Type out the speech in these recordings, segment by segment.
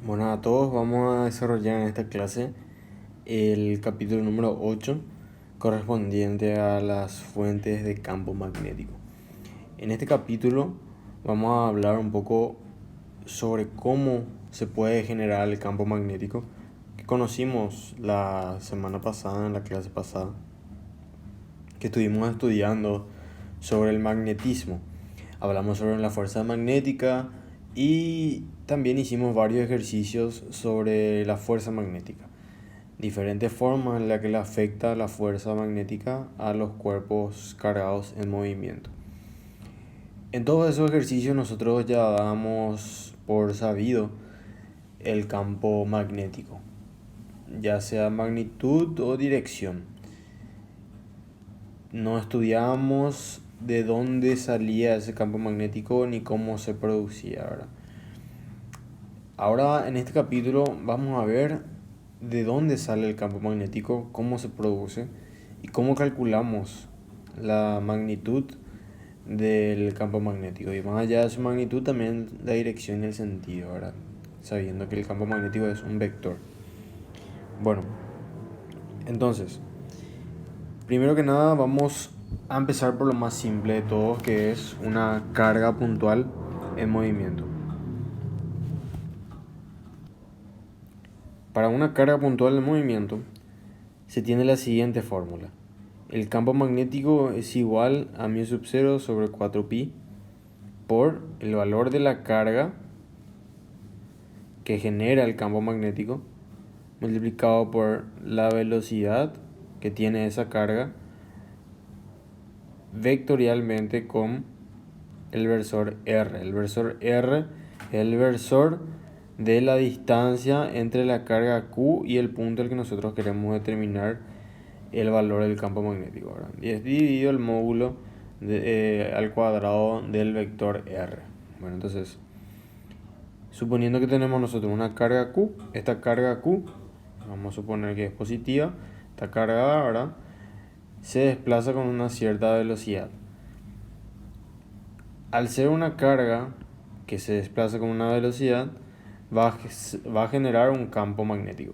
Bueno, a todos vamos a desarrollar en esta clase el capítulo número 8 correspondiente a las fuentes de campo magnético. En este capítulo vamos a hablar un poco sobre cómo se puede generar el campo magnético que conocimos la semana pasada, en la clase pasada, que estuvimos estudiando sobre el magnetismo. Hablamos sobre la fuerza magnética y también hicimos varios ejercicios sobre la fuerza magnética, diferentes formas en las que le afecta la fuerza magnética a los cuerpos cargados en movimiento. En todos esos ejercicios nosotros ya damos por sabido el campo magnético, ya sea magnitud o dirección. No estudiamos de dónde salía ese campo magnético ni cómo se producía, ¿verdad? Ahora en este capítulo vamos a ver de dónde sale el campo magnético, cómo se produce y cómo calculamos la magnitud del campo magnético. Y más allá de su magnitud también la dirección y el sentido, ¿verdad? Sabiendo que el campo magnético es un vector. Bueno, entonces, primero que nada vamos a empezar por lo más simple de todo, que es una carga puntual en movimiento. Para una carga puntual en movimiento se tiene la siguiente fórmula. El campo magnético es igual a μ sub 0 sobre 4pi por el valor de la carga que genera el campo magnético multiplicado por la velocidad que tiene esa carga vectorialmente con el versor R. El versor R es el versor de la distancia entre la carga Q y el punto al que nosotros queremos determinar el valor del campo magnético, ¿verdad? Y es dividido el módulo al cuadrado del vector R. Bueno, entonces, suponiendo que tenemos nosotros una carga Q, esta carga Q, vamos a suponer que es positiva, esta carga, ¿verdad?, se desplaza con una cierta velocidad. Al ser una carga que se desplaza con una velocidad, va a generar un campo magnético.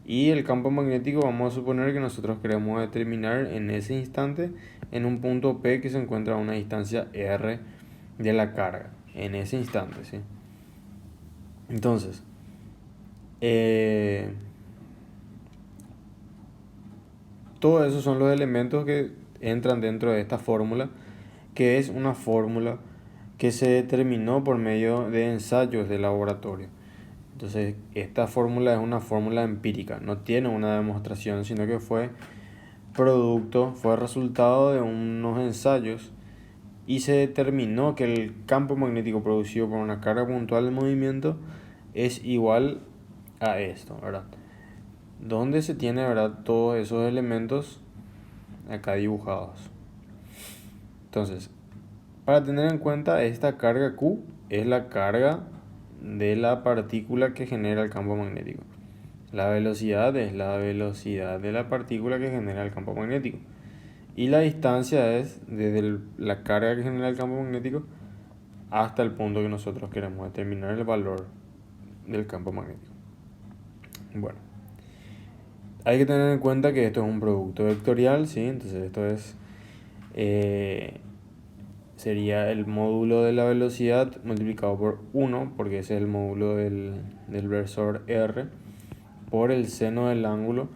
Y el campo magnético vamos a suponer que nosotros queremos determinar en ese instante en un punto P que se encuentra a una distancia R de la carga. En ese instante, ¿sí? Entonces, todos esos son los elementos que entran dentro de esta fórmula, que es una fórmula que se determinó por medio de ensayos de laboratorio. Entonces, esta fórmula es una fórmula empírica, no tiene una demostración, sino que fue resultado de unos ensayos y se determinó que el campo magnético producido por una carga puntual de movimiento es igual a esto, ¿verdad? Donde se tiene, ¿verdad?, todos esos elementos acá dibujados. Entonces, para tener en cuenta, esta carga Q es la carga de la partícula que genera el campo magnético. La velocidad es la velocidad de la partícula que genera el campo magnético. Y la distancia es desde la carga que genera el campo magnético hasta el punto que nosotros queremos determinar el valor del campo magnético. Bueno, hay que tener en cuenta que esto es un producto vectorial, ¿sí? Entonces esto es sería el módulo de la velocidad multiplicado por 1, porque ese es el módulo del versor R, por el seno del ángulo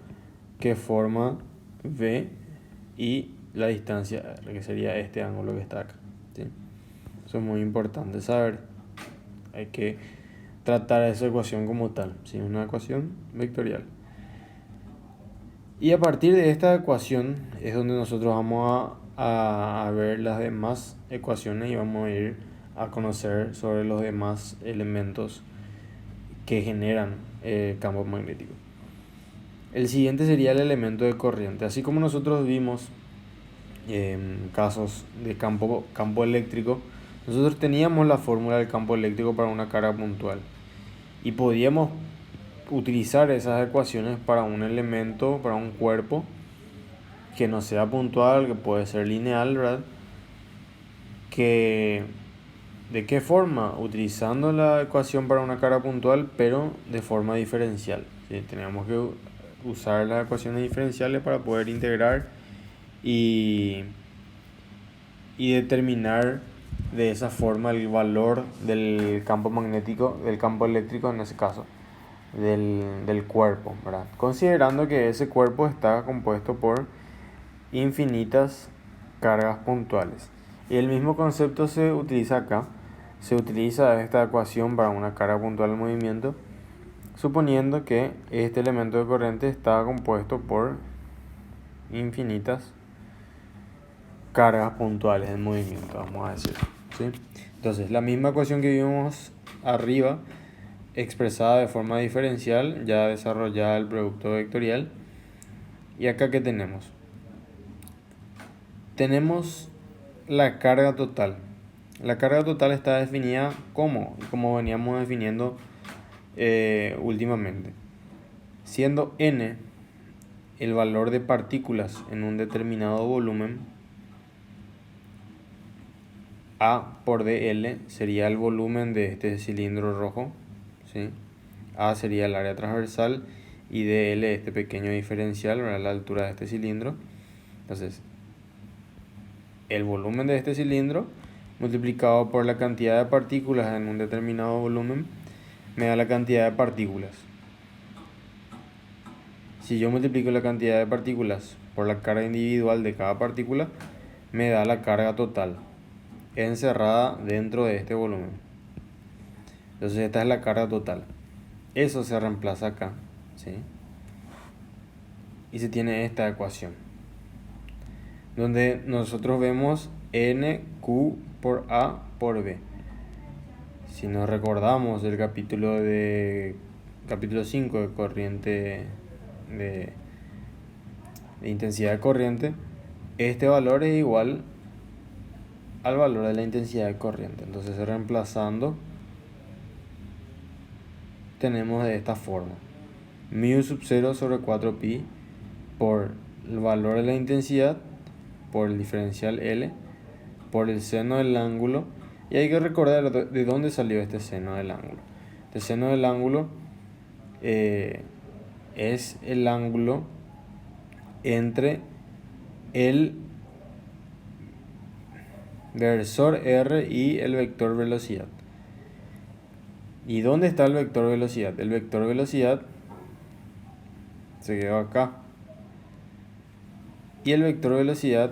que forma V y la distancia R, que sería este ángulo que está acá, ¿sí? Eso es muy importante saber. Hay que tratar esa ecuación como tal, ¿sí? Una ecuación vectorial. Y a partir de esta ecuación es donde nosotros vamos a ver las demás ecuaciones y vamos a ir a conocer sobre los demás elementos que generan campo magnético. El siguiente sería el elemento de corriente. Así como nosotros vimos en casos de campo eléctrico, nosotros teníamos la fórmula del campo eléctrico para una carga puntual y podíamos utilizar esas ecuaciones para un elemento, para un cuerpo que no sea puntual, que puede ser lineal, ¿verdad?, que ¿De qué forma? Utilizando la ecuación para una carga puntual, pero de forma diferencial. ¿Sí? Tenemos que usar las ecuaciones diferenciales para poder integrar y determinar de esa forma el valor del campo magnético, del campo eléctrico en ese caso, del cuerpo, ¿verdad? Considerando que ese cuerpo está compuesto por infinitas cargas puntuales. Y el mismo concepto se utiliza acá. Se utiliza esta ecuación para una carga puntual en movimiento, suponiendo que este elemento de corriente está compuesto por infinitas cargas puntuales en movimiento, vamos a decir, ¿sí? Entonces, la misma ecuación que vimos arriba, expresada de forma diferencial, ya desarrollada el producto vectorial. Y acá, ¿qué tenemos? Tenemos la carga total. La carga total está definida como veníamos definiendo últimamente, siendo n el valor de partículas en un determinado volumen. A por dl sería el volumen de este cilindro rojo, ¿sí? A sería el área transversal y dl este pequeño diferencial, ¿verdad? La altura de este cilindro. Entonces, el volumen de este cilindro multiplicado por la cantidad de partículas en un determinado volumen me da la cantidad de partículas. Si yo multiplico la cantidad de partículas por la carga individual de cada partícula, me da la carga total encerrada dentro de este volumen. Entonces esta es la carga total. Eso se reemplaza acá, ¿sí? Y se tiene esta ecuación, donde nosotros vemos NQ por A por B. Si nos recordamos del capítulo 5 de corriente de intensidad de corriente, este valor es igual al valor de la intensidad de corriente. Entonces, reemplazando, tenemos de esta forma: mu sub 0 sobre 4pi por el valor de la intensidad por el diferencial L por el seno del ángulo. Y hay que recordar de dónde salió este seno del ángulo. Este seno del ángulo es el ángulo entre el versor R y el vector velocidad. ¿Y dónde está el vector velocidad? El vector velocidad se quedó acá. Y el vector velocidad,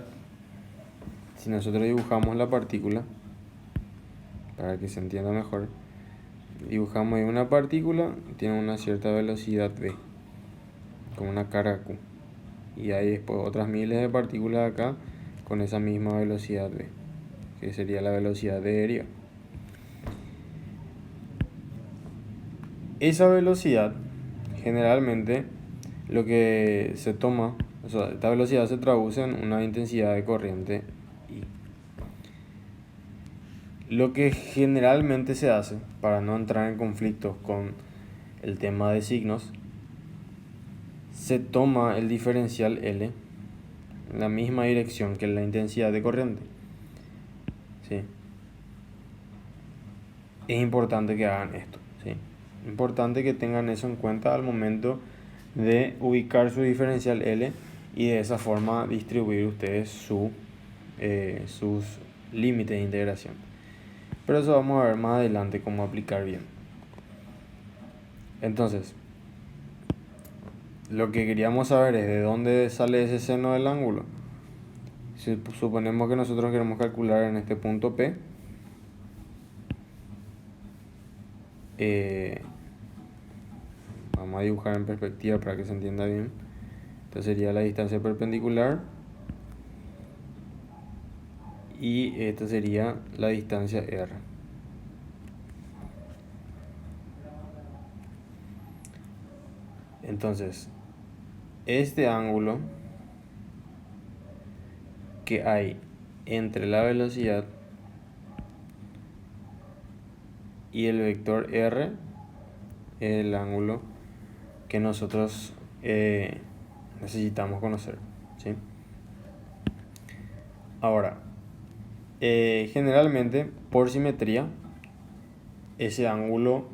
si nosotros dibujamos la partícula, para que se entienda mejor, dibujamos ahí una partícula, tiene una cierta velocidad v, con una carga q. Y hay después otras miles de partículas acá con esa misma velocidad v, que sería la velocidad de deriva. Esa velocidad, generalmente, lo que se toma, o sea, esta velocidad se traduce en una intensidad de corriente I. Lo que generalmente se hace, para no entrar en conflictos con el tema de signos, se toma el diferencial L en la misma dirección que la intensidad de corriente, ¿sí? Es importante que hagan esto, ¿sí? Importante que tengan eso en cuenta al momento de ubicar su diferencial L y de esa forma distribuir ustedes sus límites de integración. Pero eso vamos a ver más adelante cómo aplicar bien. Entonces, lo que queríamos saber es de dónde sale ese seno del ángulo. Si suponemos que nosotros queremos calcular en este punto P, vamos a dibujar en perspectiva para que se entienda bien. Esta sería la distancia perpendicular y esta sería la distancia R. Entonces, este ángulo que hay entre la velocidad y el vector R es el ángulo que nosotros necesitamos conocer, ¿sí? Ahora, Generalmente, por simetría, ese ángulo,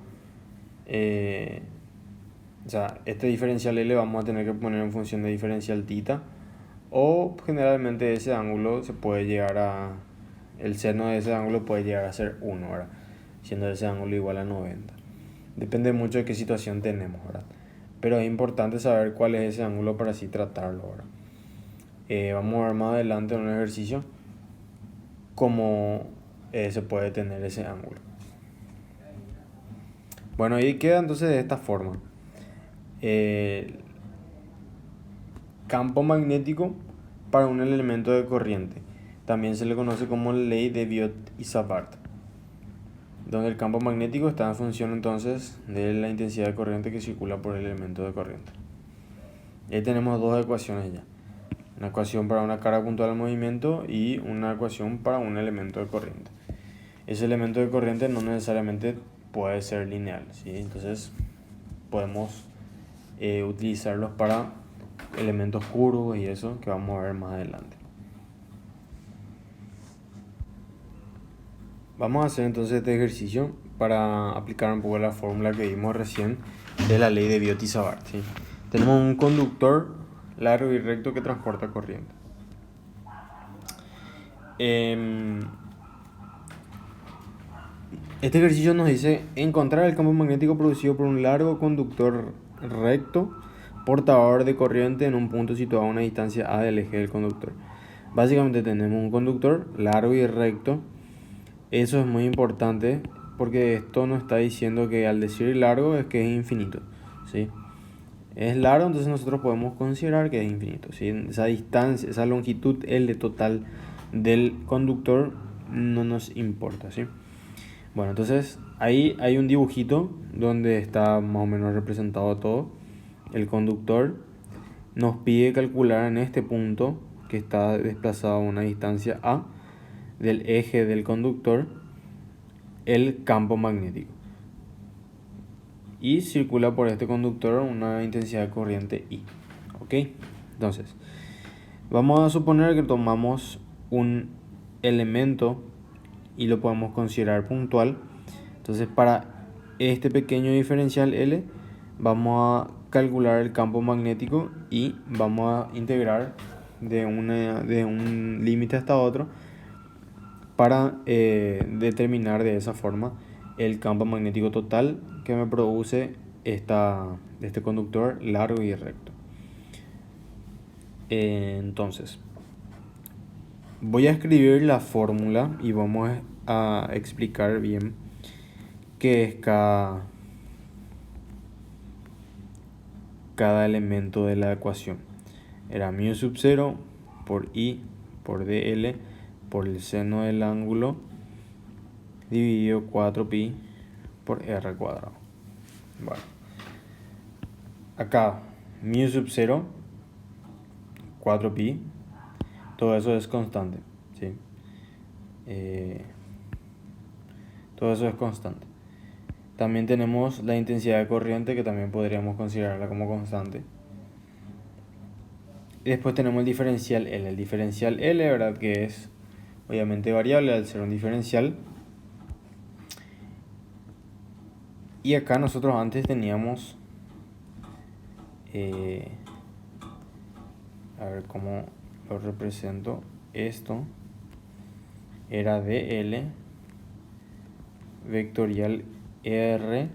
o sea, este diferencial L vamos a tener que poner en función de diferencial θ, o generalmente ese ángulo se puede llegar a, el seno de ese ángulo puede llegar a ser 1, ¿verdad? Siendo ese ángulo igual a 90. Depende mucho de qué situación tenemos, ¿verdad? Pero es importante saber cuál es ese ángulo para así tratarlo, ¿verdad? Vamos a ver más adelante en un ejercicio cómo se puede tener ese ángulo. Bueno, ahí queda entonces de esta forma. Campo magnético para un elemento de corriente. También se le conoce como ley de Biot y Savart, donde el campo magnético está en función entonces de la intensidad de corriente que circula por el elemento de corriente. Y ahí tenemos dos ecuaciones ya. Una ecuación para una carga puntual al movimiento y una ecuación para un elemento de corriente. Ese elemento de corriente no necesariamente puede ser lineal, ¿sí? Entonces podemos utilizarlos para elementos curvos y eso que vamos a ver más adelante. Vamos a hacer entonces este ejercicio para aplicar un poco la fórmula que vimos recién de la ley de Biot y Savart, ¿sí? Tenemos un conductor largo y recto que transporta corriente. Este ejercicio nos dice encontrar el campo magnético producido por un largo conductor recto portador de corriente en un punto situado a una distancia a del eje del conductor. Básicamente tenemos un conductor largo y recto. Eso es muy importante porque esto nos está diciendo que al decir largo es que es infinito, ¿sí? Es largo, entonces nosotros podemos considerar que es infinito, ¿sí? Esa distancia, esa longitud L total del conductor no nos importa, ¿sí? Bueno, entonces ahí hay un dibujito donde está más o menos representado todo. El conductor nos pide calcular en este punto que está desplazado a una distancia A del eje del conductor el campo magnético. Y circula por este conductor una intensidad de corriente I. ¿Ok? Entonces, vamos a suponer que tomamos un elemento y lo podemos considerar puntual. Entonces, para este pequeño diferencial L, vamos a calcular el campo magnético y vamos a integrar de un límite hasta otro para determinar de esa forma el campo magnético total que me produce este conductor largo y recto. Entonces, voy a escribir la fórmula y vamos a explicar bien qué es cada elemento de la ecuación. Era mu sub 0 por I por dl por el seno del ángulo dividido 4pi por r cuadrado. Bueno, acá mu sub 0, 4pi, todo eso es constante, ¿sí? Todo eso es constante. También tenemos la intensidad de corriente, que también podríamos considerarla como constante. Y después tenemos el diferencial L. El diferencial L, ¿verdad? Que es obviamente variable al ser un diferencial. Y acá nosotros antes teníamos... a ver cómo lo represento. Esto era dl vectorial R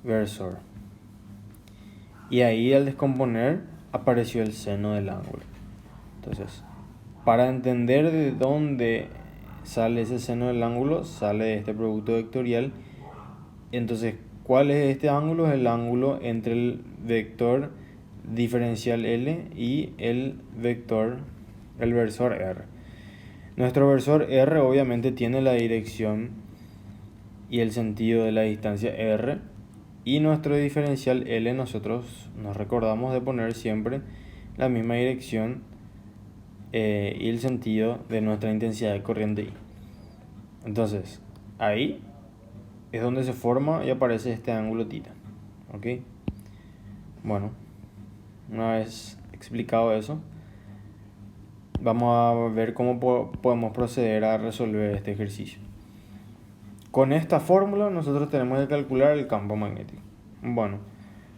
versor. Y ahí al descomponer apareció el seno del ángulo. Entonces, para entender de dónde sale ese seno del ángulo, sale de este producto vectorial. Entonces, ¿cuál es este ángulo? Es el ángulo entre el vector diferencial L y el versor R. Nuestro versor R obviamente tiene la dirección y el sentido de la distancia R, y nuestro diferencial L nosotros nos recordamos de poner siempre la misma dirección y el sentido de nuestra intensidad de corriente I. Entonces, ahí es donde se forma y aparece este ángulo θ. ¿Ok? Bueno, una vez explicado eso, vamos a ver cómo podemos proceder a resolver este ejercicio. Con esta fórmula nosotros tenemos que calcular el campo magnético. Bueno,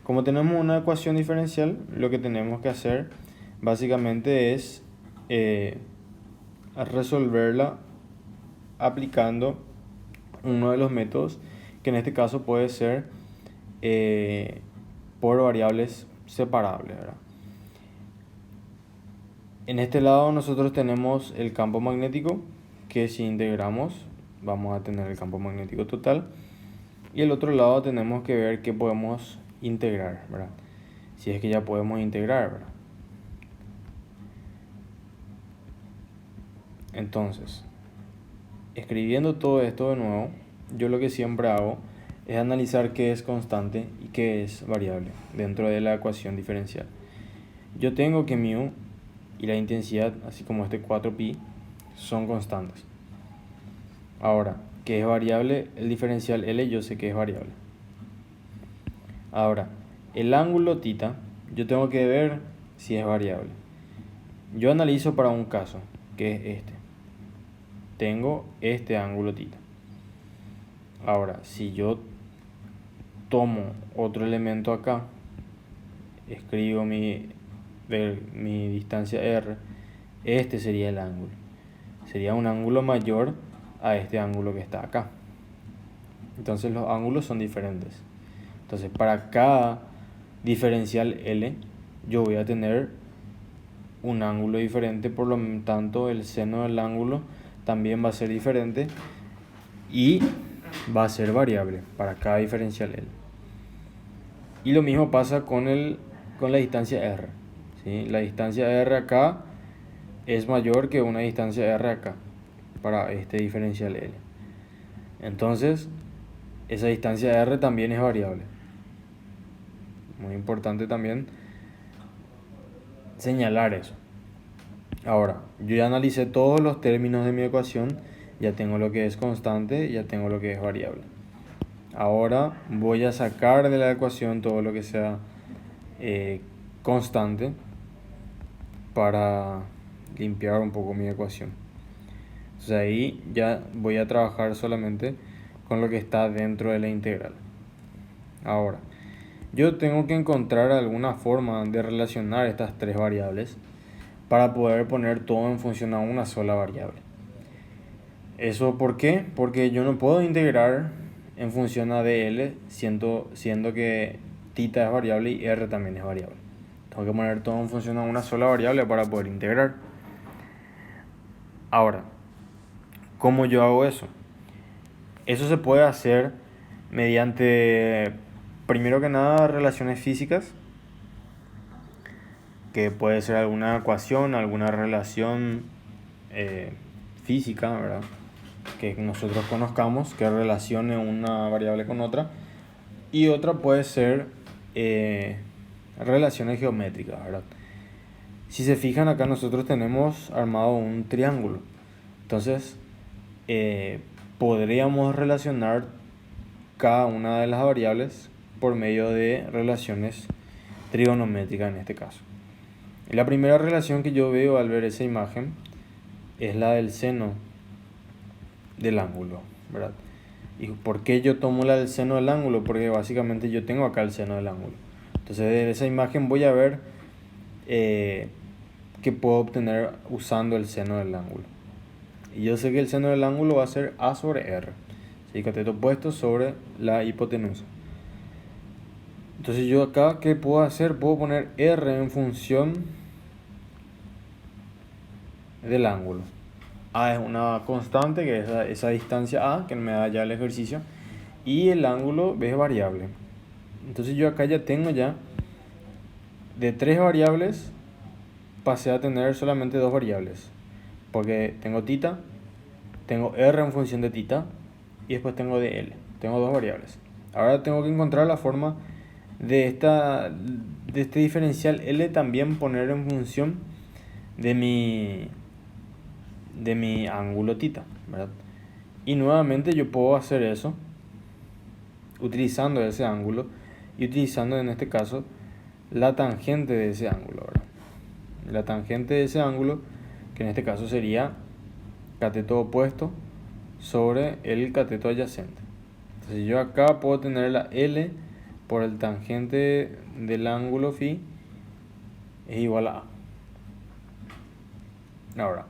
como tenemos una ecuación diferencial, lo que tenemos que hacer básicamente es resolverla aplicando uno de los métodos, que en este caso puede ser por variables separables, ¿verdad? En este lado nosotros tenemos el campo magnético, que si integramos vamos a tener el campo magnético total, y el otro lado tenemos que ver qué podemos integrar, ¿verdad? Si es que ya podemos integrar, ¿verdad? Entonces, escribiendo todo esto de nuevo, yo lo que siempre hago es analizar qué es constante y qué es variable dentro de la ecuación diferencial. Yo tengo que mu y la intensidad, así como este 4pi, son constantes. Ahora, ¿qué es variable? El diferencial L yo sé que es variable. Ahora, el ángulo θ, yo tengo que ver si es variable. Yo analizo para un caso, que es este. Tengo este ángulo θ. Ahora, si yo tomo otro elemento acá, escribo mi distancia r, este sería el ángulo. Sería un ángulo mayor a este ángulo que está acá. Entonces los ángulos son diferentes. Entonces para cada diferencial L yo voy a tener un ángulo diferente, por lo tanto el seno del ángulo también va a ser diferente y va a ser variable para cada diferencial L. Y lo mismo pasa con la distancia R, ¿sí? La distancia R acá es mayor que una distancia R acá para este diferencial L. Entonces esa distancia R también es variable. Muy importante también señalar eso. Ahora, yo ya analicé todos los términos de mi ecuación, ya tengo lo que es constante, ya tengo lo que es variable. Ahora voy a sacar de la ecuación todo lo que sea constante para limpiar un poco mi ecuación. Entonces ahí ya voy a trabajar solamente con lo que está dentro de la integral. Ahora, yo tengo que encontrar alguna forma de relacionar estas tres variables para poder poner todo en función a una sola variable. ¿Eso por qué? Porque yo no puedo integrar en función a dl siendo que θ es variable y r también es variable. Tengo que poner todo en función a una sola variable para poder integrar. Ahora, ¿cómo yo hago eso? Eso se puede hacer mediante, primero que nada, relaciones físicas, que puede ser alguna ecuación, alguna relación física, ¿verdad?, que nosotros conozcamos, que relacione una variable con otra. Y otra puede ser relaciones geométricas, ¿verdad? Si se fijan, acá nosotros tenemos armado un triángulo. Entonces podríamos relacionar cada una de las variables por medio de relaciones trigonométricas en este caso. La primera relación que yo veo al ver esa imagen es la del seno del ángulo, ¿verdad? ¿Y por qué yo tomo la del seno del ángulo? Porque básicamente yo tengo acá el seno del ángulo. Entonces de esa imagen voy a ver qué puedo obtener usando el seno del ángulo. Y yo sé que el seno del ángulo va a ser A sobre R, ¿sí? Cateto opuesto sobre la hipotenusa. Entonces yo acá, ¿qué puedo hacer? Puedo poner R en función del ángulo. A es una constante, que es esa distancia A, que me da ya el ejercicio, y el ángulo B es variable. Entonces yo acá ya tengo de tres variables, pasé a tener solamente dos variables, porque tengo θ, tengo R en función de θ, y después tengo dl. Tengo dos variables. Ahora tengo que encontrar la forma de este diferencial L también poner en función de mi ángulo θ, ¿verdad? Y nuevamente yo puedo hacer eso utilizando ese ángulo y utilizando en este caso la tangente de ese ángulo, ¿verdad? La tangente de ese ángulo que en este caso sería cateto opuesto sobre el cateto adyacente. Entonces yo acá puedo tener la L por el tangente del ángulo phi es igual a A. Ahora,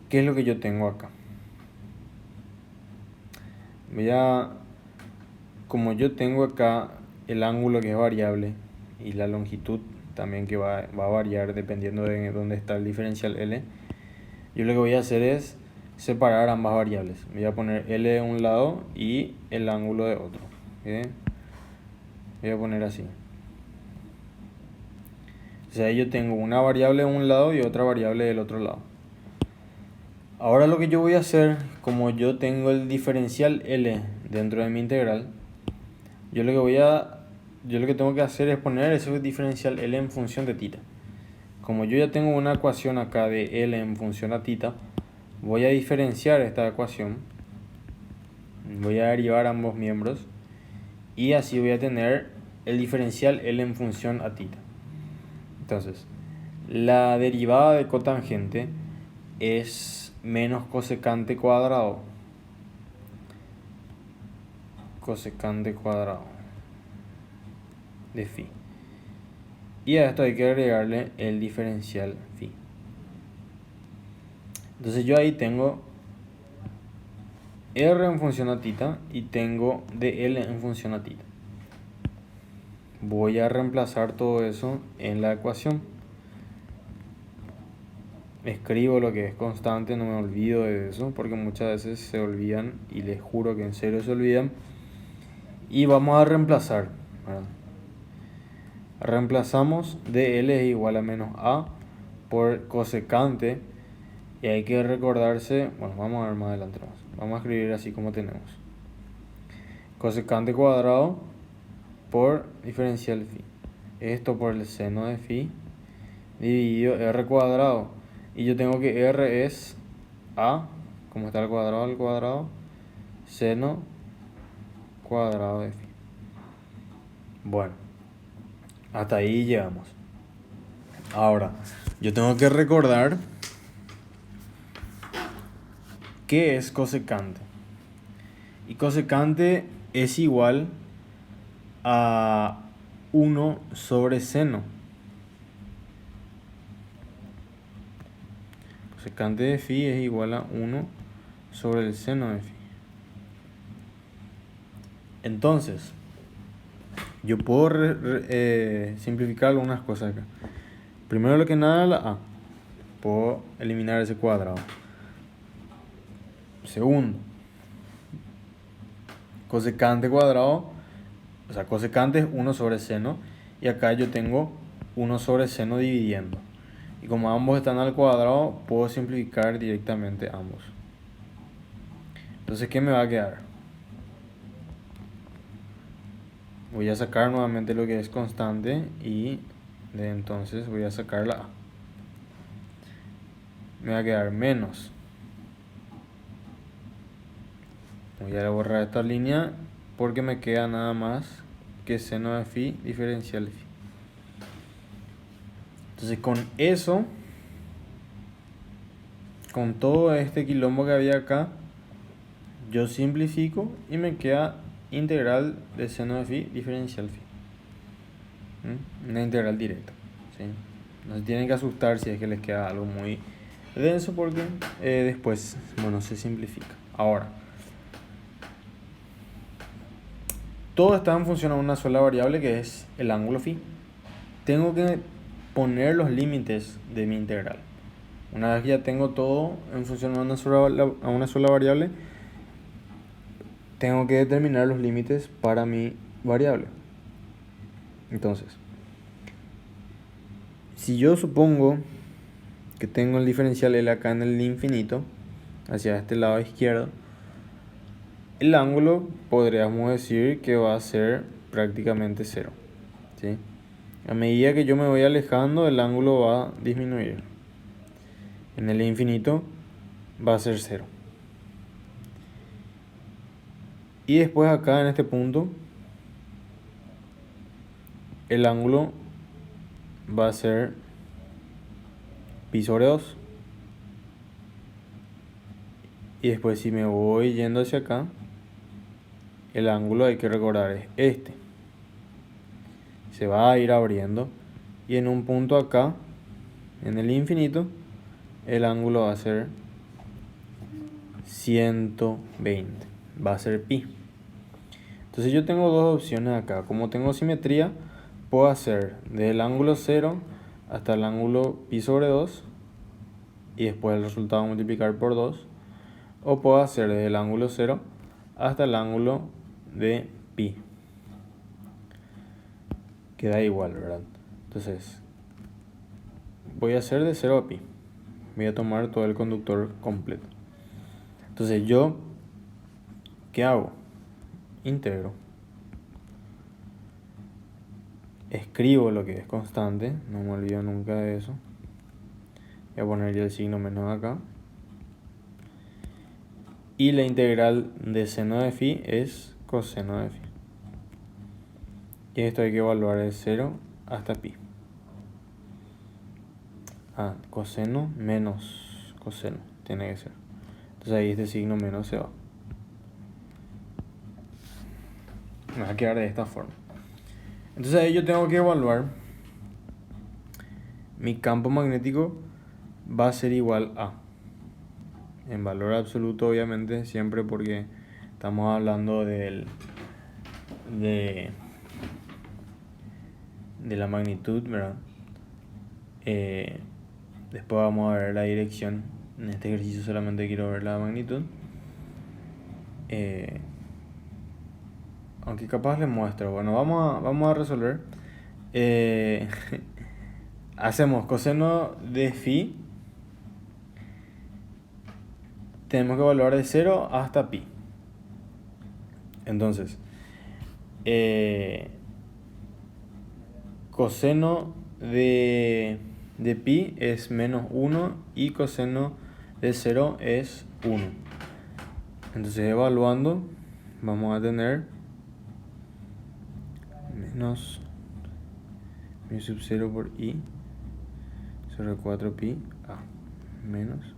¿qué es lo que yo tengo acá? Como yo tengo acá el ángulo que es variable y la longitud también que va a variar dependiendo de dónde está el diferencial L, yo lo que voy a hacer es separar ambas variables. Voy a poner L de un lado y el ángulo de otro. ¿Okay? Voy a poner así. O sea, yo tengo una variable de un lado y otra variable del otro lado. Ahora lo que yo voy a hacer, como yo tengo el diferencial L dentro de mi integral, yo lo que tengo que hacer es poner ese diferencial L en función de θ. Como yo ya tengo una ecuación acá de L en función a θ, voy a diferenciar esta ecuación, voy a derivar ambos miembros y así voy a tener el diferencial L en función a θ. Entonces, la derivada de cotangente es menos cosecante cuadrado. Cosecante cuadrado de phi. Y a esto hay que agregarle el diferencial phi. Entonces yo ahí tengo R en función a θ y tengo dl en función a θ. Voy a reemplazar todo eso en la ecuación. Escribo lo que es constante, no me olvido de eso, porque muchas veces se olvidan y les juro que en serio se olvidan. Y vamos a reemplazar, ¿verdad? Reemplazamos dl es igual a menos a por cosecante. Y hay que recordarse, bueno, vamos a ver más adelante más. Vamos a escribir así como tenemos. Cosecante cuadrado por diferencial phi. Esto por el seno de phi dividido r cuadrado. Y yo tengo que r es a, como está el cuadrado al cuadrado, seno cuadrado de phi. Bueno, hasta ahí llegamos. Ahora, yo tengo que recordar qué es cosecante. Y cosecante es igual a 1 sobre seno. Cosecante de phi es igual a 1 sobre el seno de phi. Entonces, yo puedo simplificar algunas cosas acá. Primero lo que nada, la a. Puedo eliminar ese cuadrado. Segundo, cosecante cuadrado, o sea, cosecante es 1 sobre seno. Y acá yo tengo 1 sobre seno dividiendo. Y como ambos están al cuadrado, puedo simplificar directamente ambos. Entonces, ¿qué me va a quedar? Voy a sacar nuevamente lo que es constante y de entonces voy a sacar la a. Me va a quedar menos. Voy a borrar esta línea porque me queda nada más que seno de phi diferencial de phi. Entonces con eso, con todo este quilombo que había acá, yo simplifico y me queda integral de seno de phi diferencial phi. Una integral directa, ¿sí? No se tienen que asustar si es que les queda algo muy denso porque después, bueno, se simplifica. Ahora, todo está en función a una sola variable que es el ángulo phi. Tengo que poner los límites de mi integral. Una vez que ya tengo todo en función a una sola variable, tengo que determinar los límites para mi variable. Entonces, si yo supongo que tengo el diferencial L acá en el infinito, hacia este lado izquierdo, el ángulo podríamos decir que va a ser prácticamente 0, ¿sí? A medida que yo me voy alejando, el ángulo va a disminuir. En el infinito va a ser 0. Y después acá en este punto, el ángulo va a ser pi sobre 2. Y después si me voy yendo hacia acá, el ángulo hay que recordar es este. Se va a ir abriendo y en un punto acá, en el infinito, el ángulo va a ser 120. Va a ser pi. Entonces yo tengo dos opciones acá. Como tengo simetría, puedo hacer desde el ángulo 0 hasta el ángulo pi sobre 2 y después el resultado multiplicar por 2. O puedo hacer desde el ángulo 0 hasta el ángulo de pi. Queda igual, ¿verdad? Entonces, voy a hacer de 0 a pi. Voy a tomar todo el conductor completo. Entonces yo, ¿qué hago? Integro. Escribo lo que es constante. No me olvido nunca de eso. Voy a poner ya el signo menos acá. Y la integral de seno de phi es coseno de phi. Y esto hay que evaluar de 0 hasta pi. Coseno menos coseno tiene que ser. Entonces ahí este signo menos se va. Me va a quedar de esta forma. Entonces ahí yo tengo que evaluar. Mi campo magnético va a ser igual a, en valor absoluto obviamente, siempre porque estamos hablando de la magnitud, ¿verdad? Después vamos a ver la dirección. En este ejercicio solamente quiero ver la magnitud. Aunque capaz les muestro. Bueno, vamos a resolver. Hacemos coseno de phi. Tenemos que evaluar de 0 hasta pi. Entonces, coseno de pi es menos 1 y coseno de 0 es 1. Entonces, evaluando, vamos a tener menos mu sub 0 por i sobre 4 pi a menos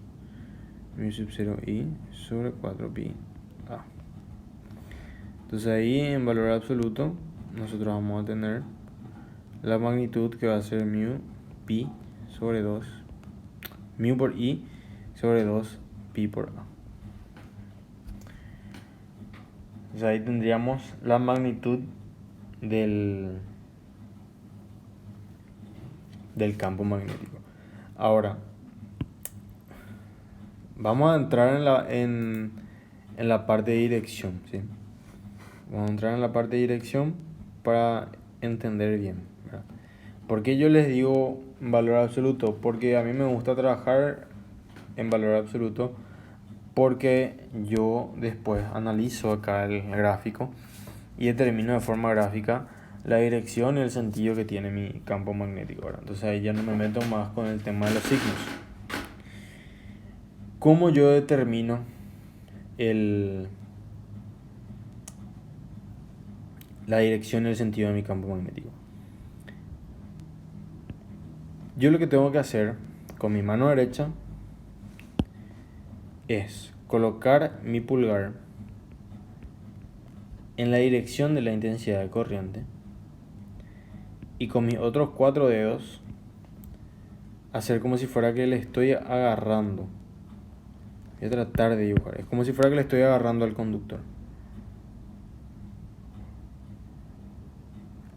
mu sub 0 i sobre 4 pi a. Entonces ahí en valor absoluto nosotros vamos a tener la magnitud que va a ser mu pi sobre 2, mu por i sobre 2 pi por a. Entonces ahí tendríamos la magnitud del campo magnético. Ahora vamos a entrar en la parte de dirección, ¿sí? Vamos a entrar en la parte de dirección para entender bien, ¿verdad? ¿Por qué yo les digo valor absoluto? Porque a mí me gusta trabajar en valor absoluto, porque yo después analizo acá el gráfico y determino de forma gráfica la dirección y el sentido que tiene mi campo magnético, ¿verdad? Entonces ahí ya no me meto más con el tema de los signos. ¿Cómo yo determino la dirección y el sentido de mi campo magnético? Yo lo que tengo que hacer con mi mano derecha es colocar mi pulgar en la dirección de la intensidad de corriente y con mis otros 4 dedos hacer como si fuera que le estoy agarrando. Voy a tratar de dibujar. Es como si fuera que le estoy agarrando al conductor.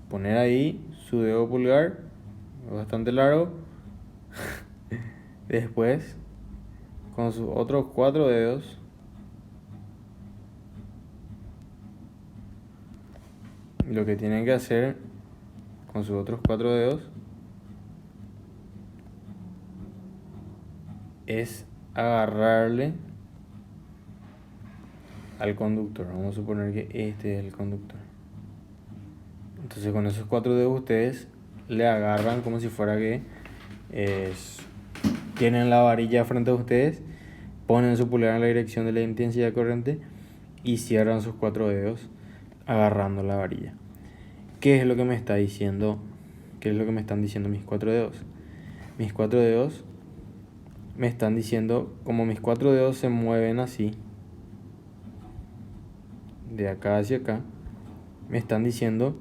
Poner ahí su dedo pulgar, bastante largo. Después, con sus otros 4 dedos, lo que tienen que hacer con sus otros 4 dedos es agarrarle al conductor. Vamos a suponer que este es el conductor. Entonces con esos 4 dedos ustedes le agarran como si fuera que tienen la varilla frente a ustedes, ponen su pulgar en la dirección de la intensidad de corriente y cierran sus 4 dedos agarrando la varilla. ¿Qué es lo que me está diciendo? ¿Qué es lo que me están diciendo mis 4 dedos? Mis 4 dedos me están diciendo, como mis 4 dedos se mueven así, de acá hacia acá, me están diciendo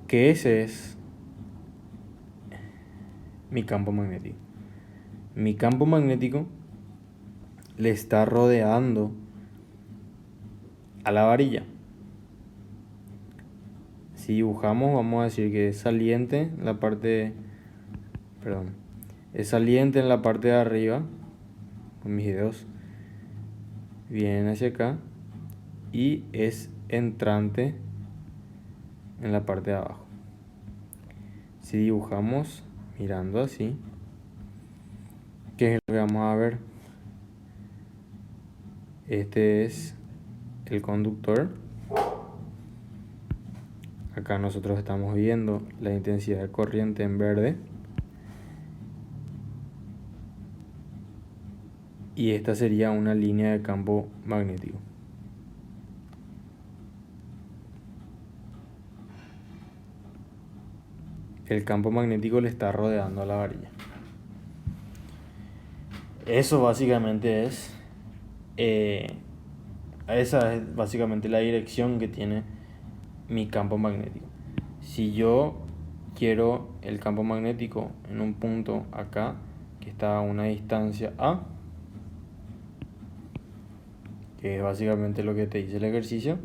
que ese es mi campo magnético. Mi campo magnético le está rodeando a la varilla. Si dibujamos, vamos a decir que es saliente en la parte, es saliente en la parte de arriba, con mis dedos, vienen hacia acá, y es entrante en la parte de abajo. Si dibujamos mirando así, ¿qué es lo que vamos a ver? Este es el conductor. Acá nosotros estamos viendo la intensidad de corriente en verde. Y esta sería una línea de campo magnético. El campo magnético le está rodeando a la varilla. Eso básicamente es... esa es básicamente la dirección que tiene mi campo magnético. Si yo quiero el campo magnético en un punto acá, que está a una distancia A, que es básicamente lo que te dice el ejercicio,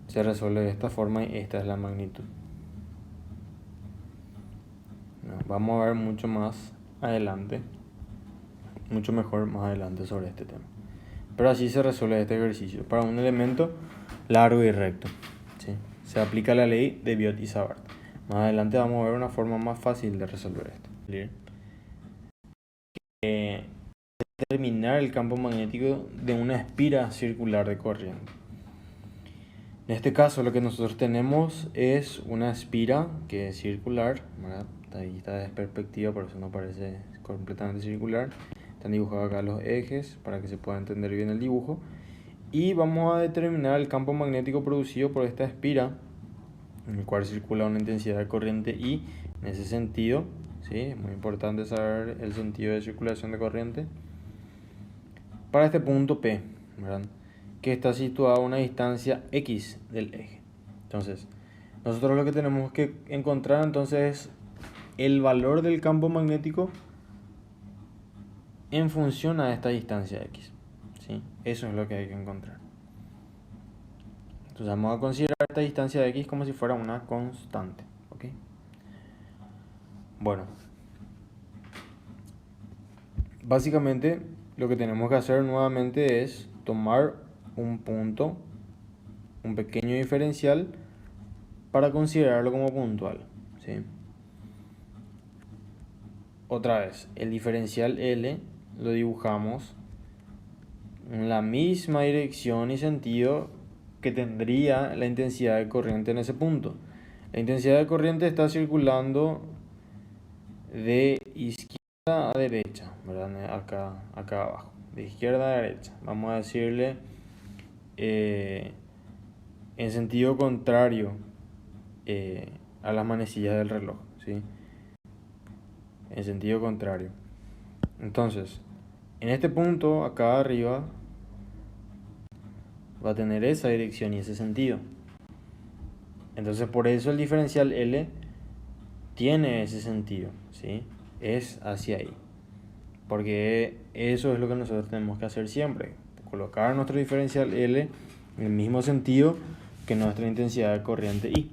se resuelve de esta forma y esta es la magnitud. Vamos a ver mucho más adelante, mucho mejor más adelante sobre este tema. Pero así se resuelve este ejercicio para un elemento largo y recto, ¿sí? Se aplica la ley de Biot y Savart. Más adelante vamos a ver una forma más fácil de resolver esto. Determinar el campo magnético de una espira circular de corriente. En este caso lo que nosotros tenemos es una espira que es circular, ¿verdad? Ahí está de perspectiva, por eso no parece completamente circular. Están dibujados acá los ejes para que se pueda entender bien el dibujo. Y vamos a determinar el campo magnético producido por esta espira, en el cual circula una intensidad de corriente I. En ese sentido, ¿sí? Es muy importante saber el sentido de circulación de corriente. Para este punto P, ¿verdad? Que está situado a una distancia X del eje. Entonces, nosotros lo que tenemos que encontrar entonces es el valor del campo magnético en función a esta distancia X, ¿sí? Eso es lo que hay que encontrar. Entonces vamos a considerar esta distancia X como si fuera una constante, ¿ok? Bueno, básicamente lo que tenemos que hacer nuevamente es tomar un punto, un pequeño diferencial, para considerarlo como puntual, ¿sí? Otra vez, el diferencial L lo dibujamos en la misma dirección y sentido que tendría la intensidad de corriente en ese punto. La intensidad de corriente está circulando de izquierda a derecha, ¿verdad? Acá abajo, de izquierda a derecha. Vamos a decirle en sentido contrario a las manecillas del reloj, ¿sí? En sentido contrario. Entonces, en este punto, acá arriba, va a tener esa dirección y ese sentido. Entonces, por eso el diferencial L tiene ese sentido, ¿sí? Es hacia ahí. Porque eso es lo que nosotros tenemos que hacer siempre. Colocar nuestro diferencial L en el mismo sentido que nuestra intensidad de corriente I.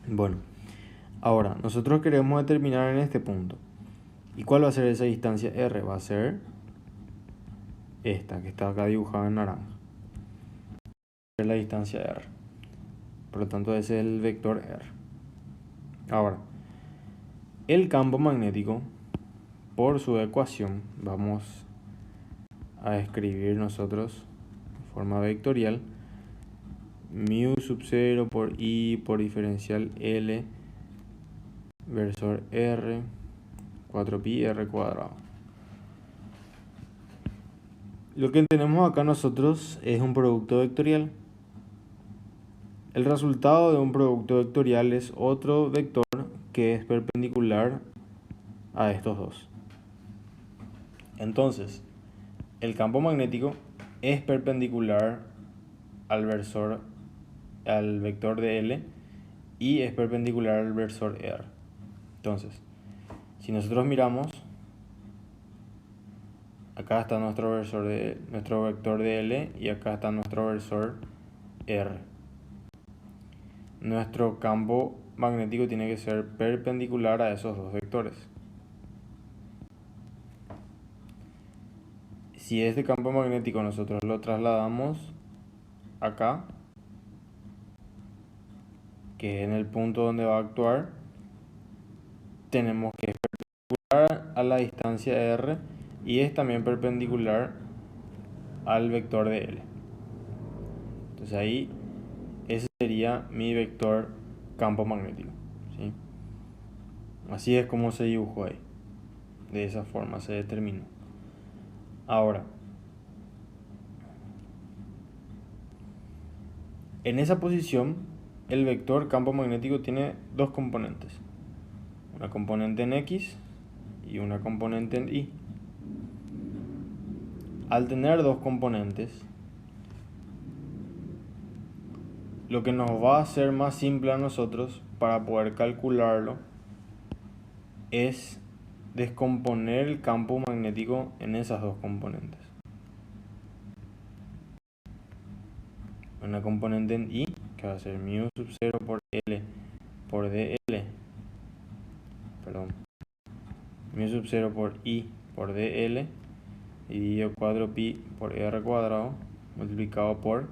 Bueno, ahora nosotros queremos determinar en este punto. ¿Y cuál va a ser esa distancia R? Va a ser esta que está acá dibujada en naranja. Es la distancia R. Por lo tanto, ese es el vector R. Ahora, el campo magnético, por su ecuación, vamos a escribir nosotros de forma vectorial mu sub 0 por I por diferencial L versor R 4pi R cuadrado. Lo que tenemos acá nosotros es un producto vectorial. El resultado de un producto vectorial es otro vector que es perpendicular a estos dos. Entonces, el campo magnético es perpendicular al vector de L y es perpendicular al versor R. Entonces, si nosotros miramos, acá está nuestro vector de L y acá está nuestro versor R. Nuestro campo magnético tiene que ser perpendicular a esos dos vectores. Si este campo magnético nosotros lo trasladamos acá, que es en el punto donde va a actuar, tenemos que es perpendicular a la distancia R y es también perpendicular al vector de L. Entonces ahí ese sería mi vector campo magnético, ¿sí? Así es como se dibujó ahí. De esa forma se determinó. Ahora, en esa posición, el vector campo magnético tiene dos componentes. Una componente en X y una componente en Y. Al tener dos componentes, lo que nos va a hacer más simple a nosotros para poder calcularlo es descomponer el campo magnético en esas dos componentes. Una componente en I, que va a ser mu sub 0 por L por DL, perdón, mu sub 0 por I por DL, dividido 4pi por R cuadrado, multiplicado por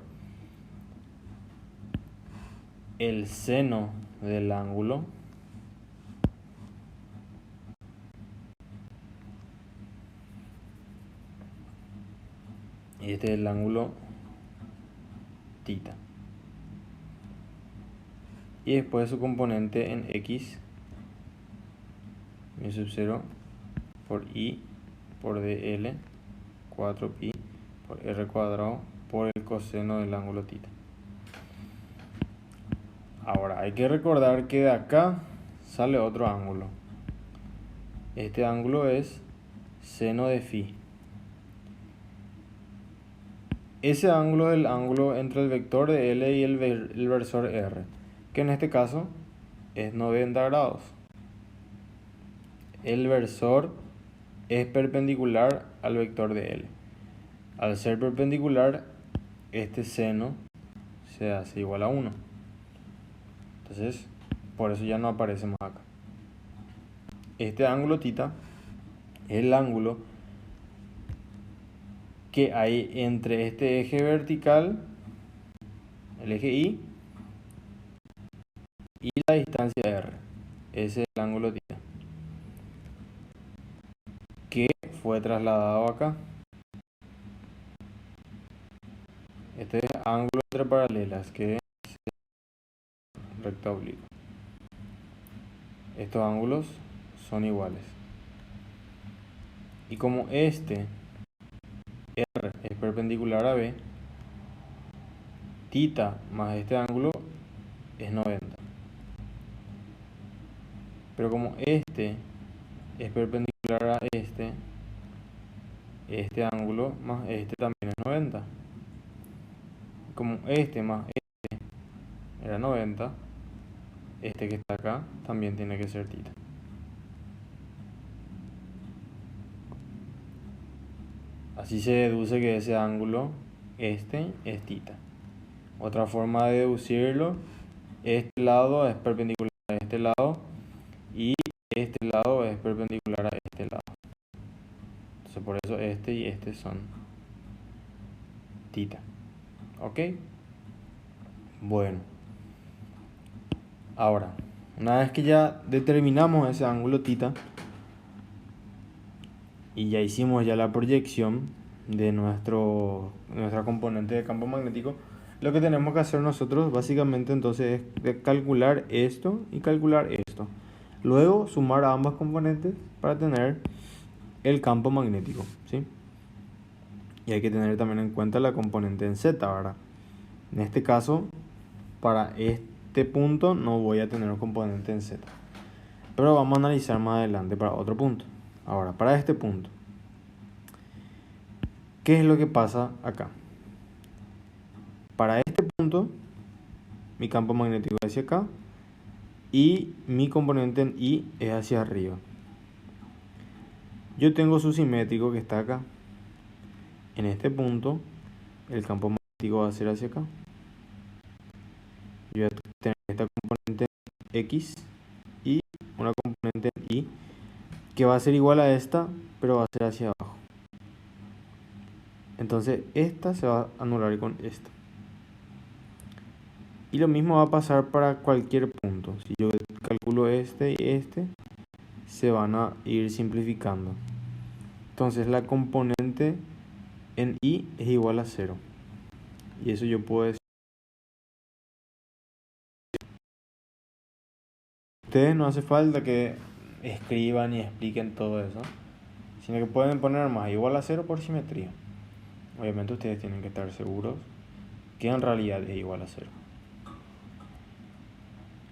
el seno del ángulo y este es el ángulo θ. Y después su componente en X, mu sub 0 por I por DL, 4pi por R cuadrado por el coseno del ángulo θ. Ahora hay que recordar que de acá sale otro ángulo. Este ángulo es seno de phi. Ese ángulo es el ángulo entre el vector de L y el versor R, que en este caso es 90 grados. El versor es perpendicular al vector de L. Al ser perpendicular, este seno se hace igual a 1. Entonces, por eso ya no aparece más acá. Este ángulo θ es el ángulo que hay entre este eje vertical, el eje Y, y la distancia R. Ese es el ángulo θ, que fue trasladado acá. Este es ángulo entre paralelas, que es recto oblicuo. Estos ángulos son iguales. Y como este R es perpendicular a B, θ más este ángulo es 90. Pero como este es perpendicular a este ángulo más este también es 90. Como este más este era 90, este que está acá también tiene que ser θ. Así se deduce que ese ángulo, este, es θ. Otra forma de deducirlo, este lado es perpendicular a este lado y este lado es perpendicular a este lado. Entonces por eso este y este son θ. ¿Ok? Bueno. Ahora, una vez que ya determinamos ese ángulo θ y ya hicimos ya la proyección de nuestra componente de campo magnético, lo que tenemos que hacer nosotros básicamente entonces es calcular esto y calcular esto. Luego sumar a ambas componentes para tener el campo magnético, ¿sí? Y hay que tener también en cuenta la componente en Z, ¿verdad? En este caso, para este punto no voy a tener un componente en Z. Pero vamos a analizar más adelante para otro punto. Ahora, para este punto, ¿Qué es lo que pasa acá? Para este punto, mi campo magnético es hacia acá y mi componente en I es hacia arriba. Yo tengo su simétrico que está acá. En este punto, el campo magnético va a ser hacia acá. Yo voy a tener esta componente en X y una componente en Y que va a ser igual a esta, pero va a ser hacia abajo. Entonces esta se va a anular con esta. Y lo mismo va a pasar para cualquier punto. Si yo calculo este y este, se van a ir simplificando. Entonces la componente en I es igual a 0. Y eso yo puedo decir. Ustedes no hace falta que escriban y expliquen todo eso, sino que pueden poner más igual a 0 por simetría. Obviamente ustedes tienen que estar seguros que en realidad es igual a 0.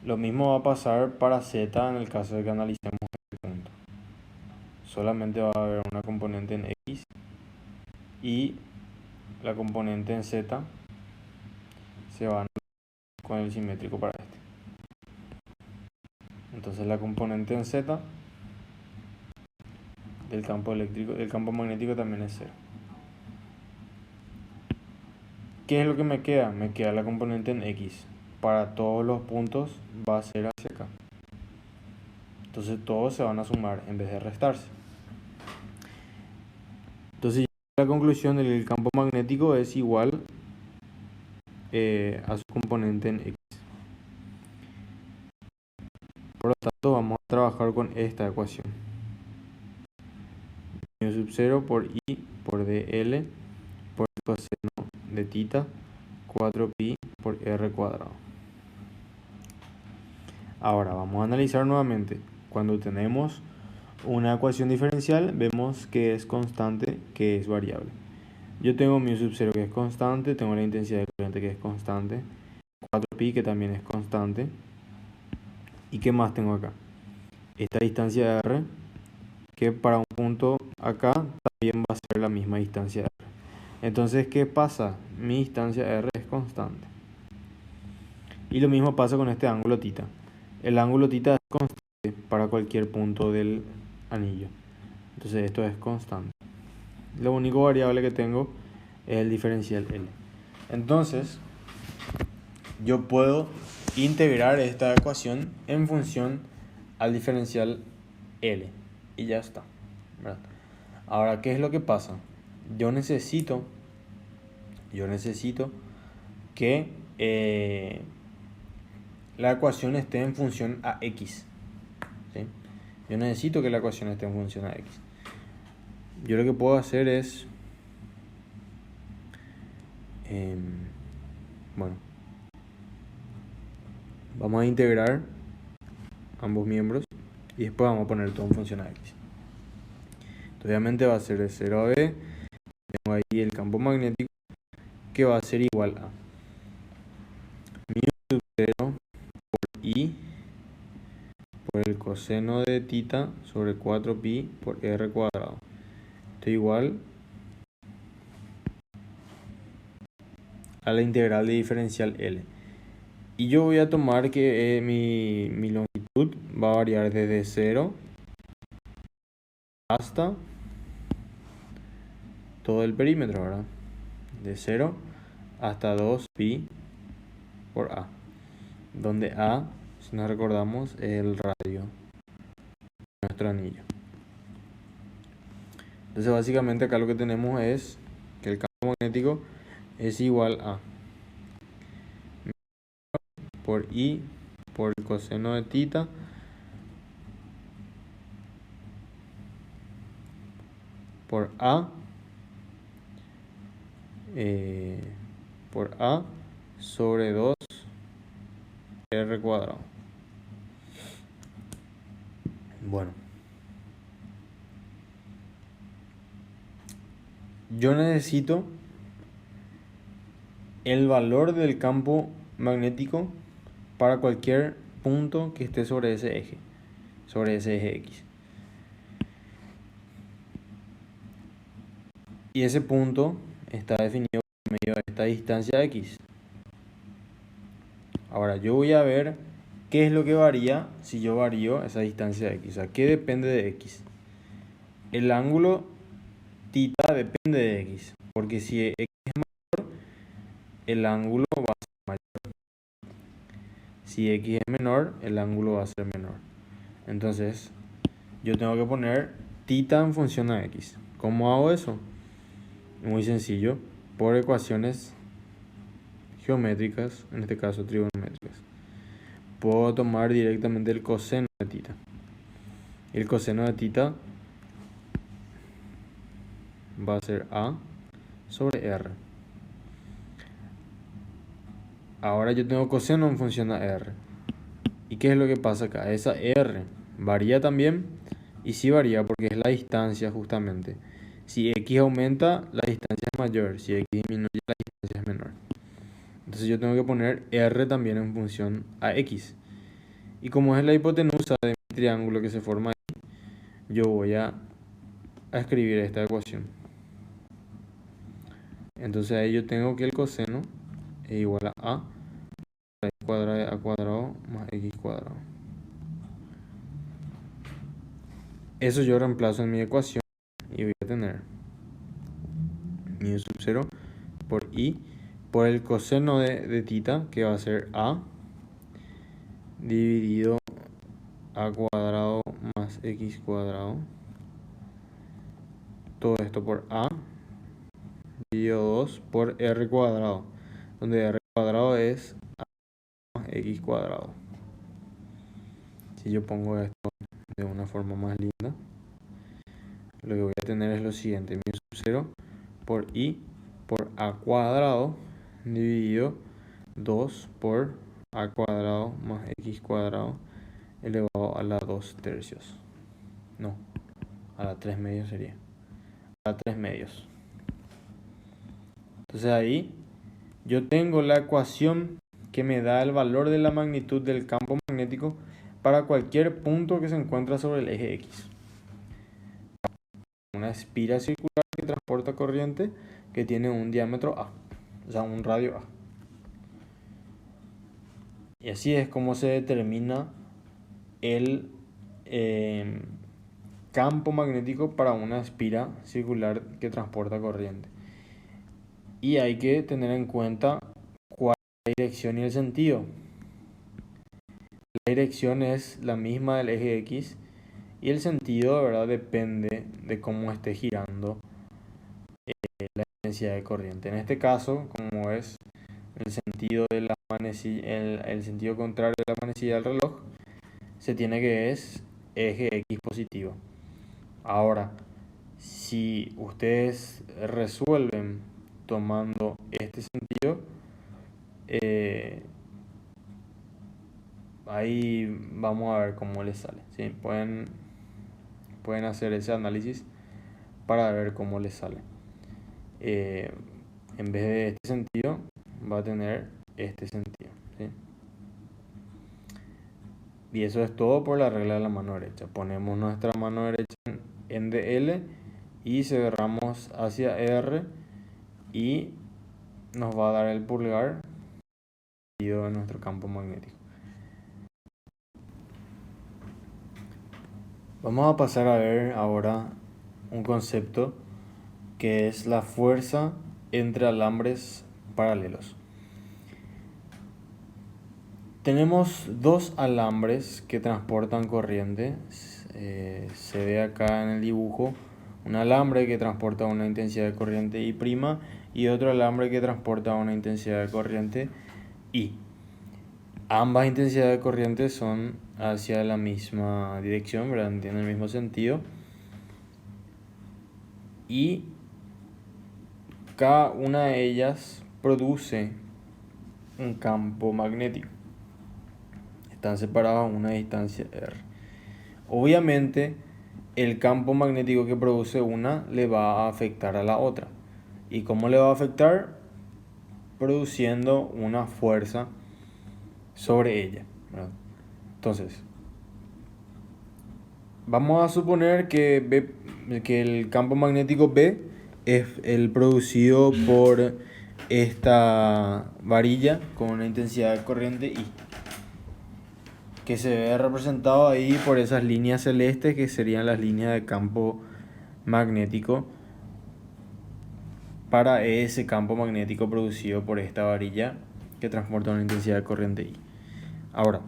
Lo mismo va a pasar para Z en el caso de que analicemos este punto. Solamente va a haber una componente en X y la componente en Z se va a anular con el simétrico para este. Entonces la componente en Z del campo eléctrico, del campo magnético también es 0. ¿Qué es lo que me queda? Me queda la componente en X. Para todos los puntos va a ser hacia acá. Entonces todos se van a sumar en vez de restarse. Entonces la conclusión del que el campo magnético es igual a su componente en X. Por lo tanto vamos a trabajar con esta ecuación. Mu sub 0 por I por dl por el coseno de θ 4pi por r cuadrado. Ahora vamos a analizar nuevamente. Cuando tenemos una ecuación diferencial, vemos que es constante, que es variable. Yo tengo mu sub 0 que es constante, tengo la intensidad de corriente que es constante, 4pi que también es constante. ¿Y qué más tengo acá? Esta distancia r, que para un punto acá también va a ser la misma distancia r. Entonces, ¿qué pasa? Mi distancia r es constante. Y lo mismo pasa con este ángulo θ. El ángulo θ es constante para cualquier punto del anillo. Entonces esto es constante. Lo único variable que tengo es el diferencial L. Entonces, yo puedo integrar esta ecuación en función al diferencial L. Y ya está, ¿verdad? Ahora, ¿qué es lo que pasa? Yo necesito que la ecuación esté en función a X. ¿Sí? Yo necesito que la ecuación esté en función a X. Yo lo que puedo hacer es... bueno, vamos a integrar ambos miembros y después vamos a poner todo en función a X. Entonces, obviamente va a ser de 0 a B. Tengo ahí el campo magnético que va a ser igual a mu sub 0 por I por el coseno de θ sobre 4pi por r cuadrado. Esto es igual a la integral de diferencial L. Y yo voy a tomar que mi longitud va a variar desde 0 hasta todo el perímetro, ¿verdad? De 0 hasta 2pi por A. Donde A, si nos recordamos, es el radio de nuestro anillo. Entonces básicamente acá lo que tenemos es que el campo magnético es igual a por I por el coseno de θ por A sobre 2 r cuadrado. Bueno, yo necesito el valor del campo magnético para cualquier punto que esté sobre ese eje X. Y ese punto está definido por medio de esta distancia x. Ahora yo voy a ver qué es lo que varía si yo varío esa distancia x. O sea, ¿qué depende de x? El ángulo θ depende de x, porque si x es mayor, el ángulo va a ser mayor. Si x es menor, el ángulo va a ser menor. Entonces, yo tengo que poner θ en función a x. ¿Cómo hago eso? Muy sencillo, por ecuaciones geométricas, en este caso trigonométricas. Puedo tomar directamente el coseno de θ. El coseno de θ va a ser A sobre R. Ahora yo tengo coseno en función a R. ¿Y qué es lo que pasa acá? Esa R varía también, y sí varía porque es la distancia justamente. Si x aumenta, la distancia es mayor. Si x disminuye, la distancia es menor. Entonces yo tengo que poner R también en función a x. Y como es la hipotenusa de mi triángulo que se forma ahí, yo voy a escribir esta ecuación. Entonces ahí yo tengo que el coseno es igual a raíz cuadrada de a cuadrado más x cuadrado. Eso yo reemplazo en mi ecuación y voy a tener mi sub 0 por i por el coseno de θ, que va a ser a dividido a cuadrado más x cuadrado. Todo esto por a dividido 2 por r cuadrado, donde r cuadrado es a más x cuadrado. Si yo pongo esto de una forma más linda, lo que voy a tener es lo siguiente: mi sub 0 por i por a cuadrado dividido 2 por a cuadrado más x cuadrado elevado a la 2 tercios. No, a la 3 medios sería. A la 3 medios. Entonces ahí yo tengo la ecuación que me da el valor de la magnitud del campo magnético para cualquier punto que se encuentra sobre el eje X. Una espira circular que transporta corriente que tiene un diámetro A, o sea, un radio A. Y así es como se determina el campo magnético para una espira circular que transporta corriente. Y hay que tener en cuenta cuál es la dirección y el sentido. La dirección es la misma del eje X y el sentido, de verdad, depende de cómo esté girando la intensidad de corriente. En este caso, como es el sentido de la el sentido contrario de la manecilla del reloj, se tiene que es eje X positivo. Ahora, si ustedes resuelven tomando este sentido, ahí vamos a ver cómo les sale. ¿Sí? Pueden hacer ese análisis para ver cómo les sale. En vez de este sentido, va a tener este sentido. ¿Sí? Y eso es todo por la regla de la mano derecha. Ponemos nuestra mano derecha en DL y cerramos hacia R y nos va a dar el pulgar de nuestro campo magnético. Vamos a pasar a ver ahora un concepto que es la fuerza entre alambres paralelos. Tenemos dos alambres que transportan corriente. Se ve acá en el dibujo un alambre que transporta una intensidad de corriente I' y otro alambre que transporta una intensidad de corriente I. Ambas intensidades de corriente son hacia la misma dirección, ¿verdad? Tienen el mismo sentido. Y cada una de ellas produce un campo magnético. Están separadas a una distancia r. Obviamente, el campo magnético que produce una le va a afectar a la otra. ¿Y cómo le va a afectar? Produciendo una fuerza sobre ella, ¿verdad? Entonces, vamos a suponer que el campo magnético B es el producido por esta varilla con una intensidad de corriente I, que se ve representado ahí por esas líneas celestes que serían las líneas de campo magnético para ese campo magnético producido por esta varilla que transporta una intensidad de corriente I. Ahora,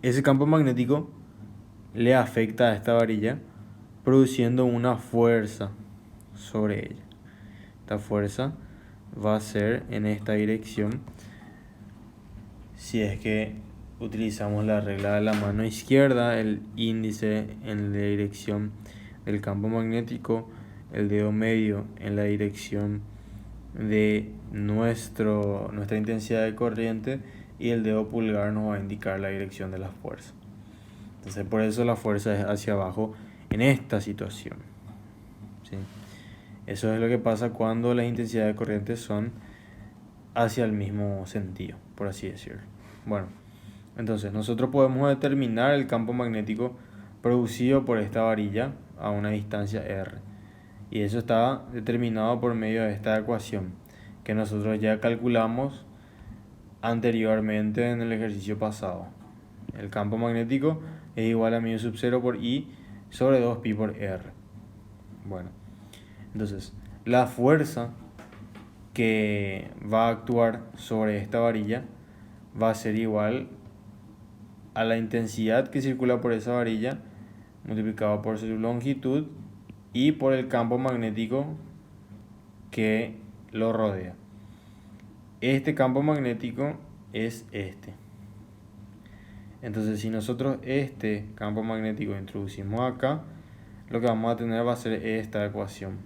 ese campo magnético le afecta a esta varilla produciendo una fuerza sobre ella. Esta fuerza va a ser en esta dirección si es que utilizamos la regla de la mano izquierda, el índice en la dirección del campo magnético, el dedo medio en la dirección de nuestra intensidad de corriente y el dedo pulgar nos va a indicar la dirección de la fuerza. Entonces por eso la fuerza es hacia abajo en esta situación, ¿sí? Eso es lo que pasa cuando las intensidades de corriente son hacia el mismo sentido, por así decirlo. Bueno, entonces nosotros podemos determinar el campo magnético producido por esta varilla a una distancia r. Y eso está determinado por medio de esta ecuación que nosotros ya calculamos anteriormente en el ejercicio pasado. El campo magnético es igual a μ sub 0 por I sobre 2pi por R. Bueno, entonces la fuerza que va a actuar sobre esta varilla va a ser igual a la intensidad que circula por esa varilla multiplicado por su longitud y por el campo magnético que lo rodea. Este campo magnético es este. Entonces, si nosotros este campo magnético introducimos acá, lo que vamos a tener va a ser esta ecuación.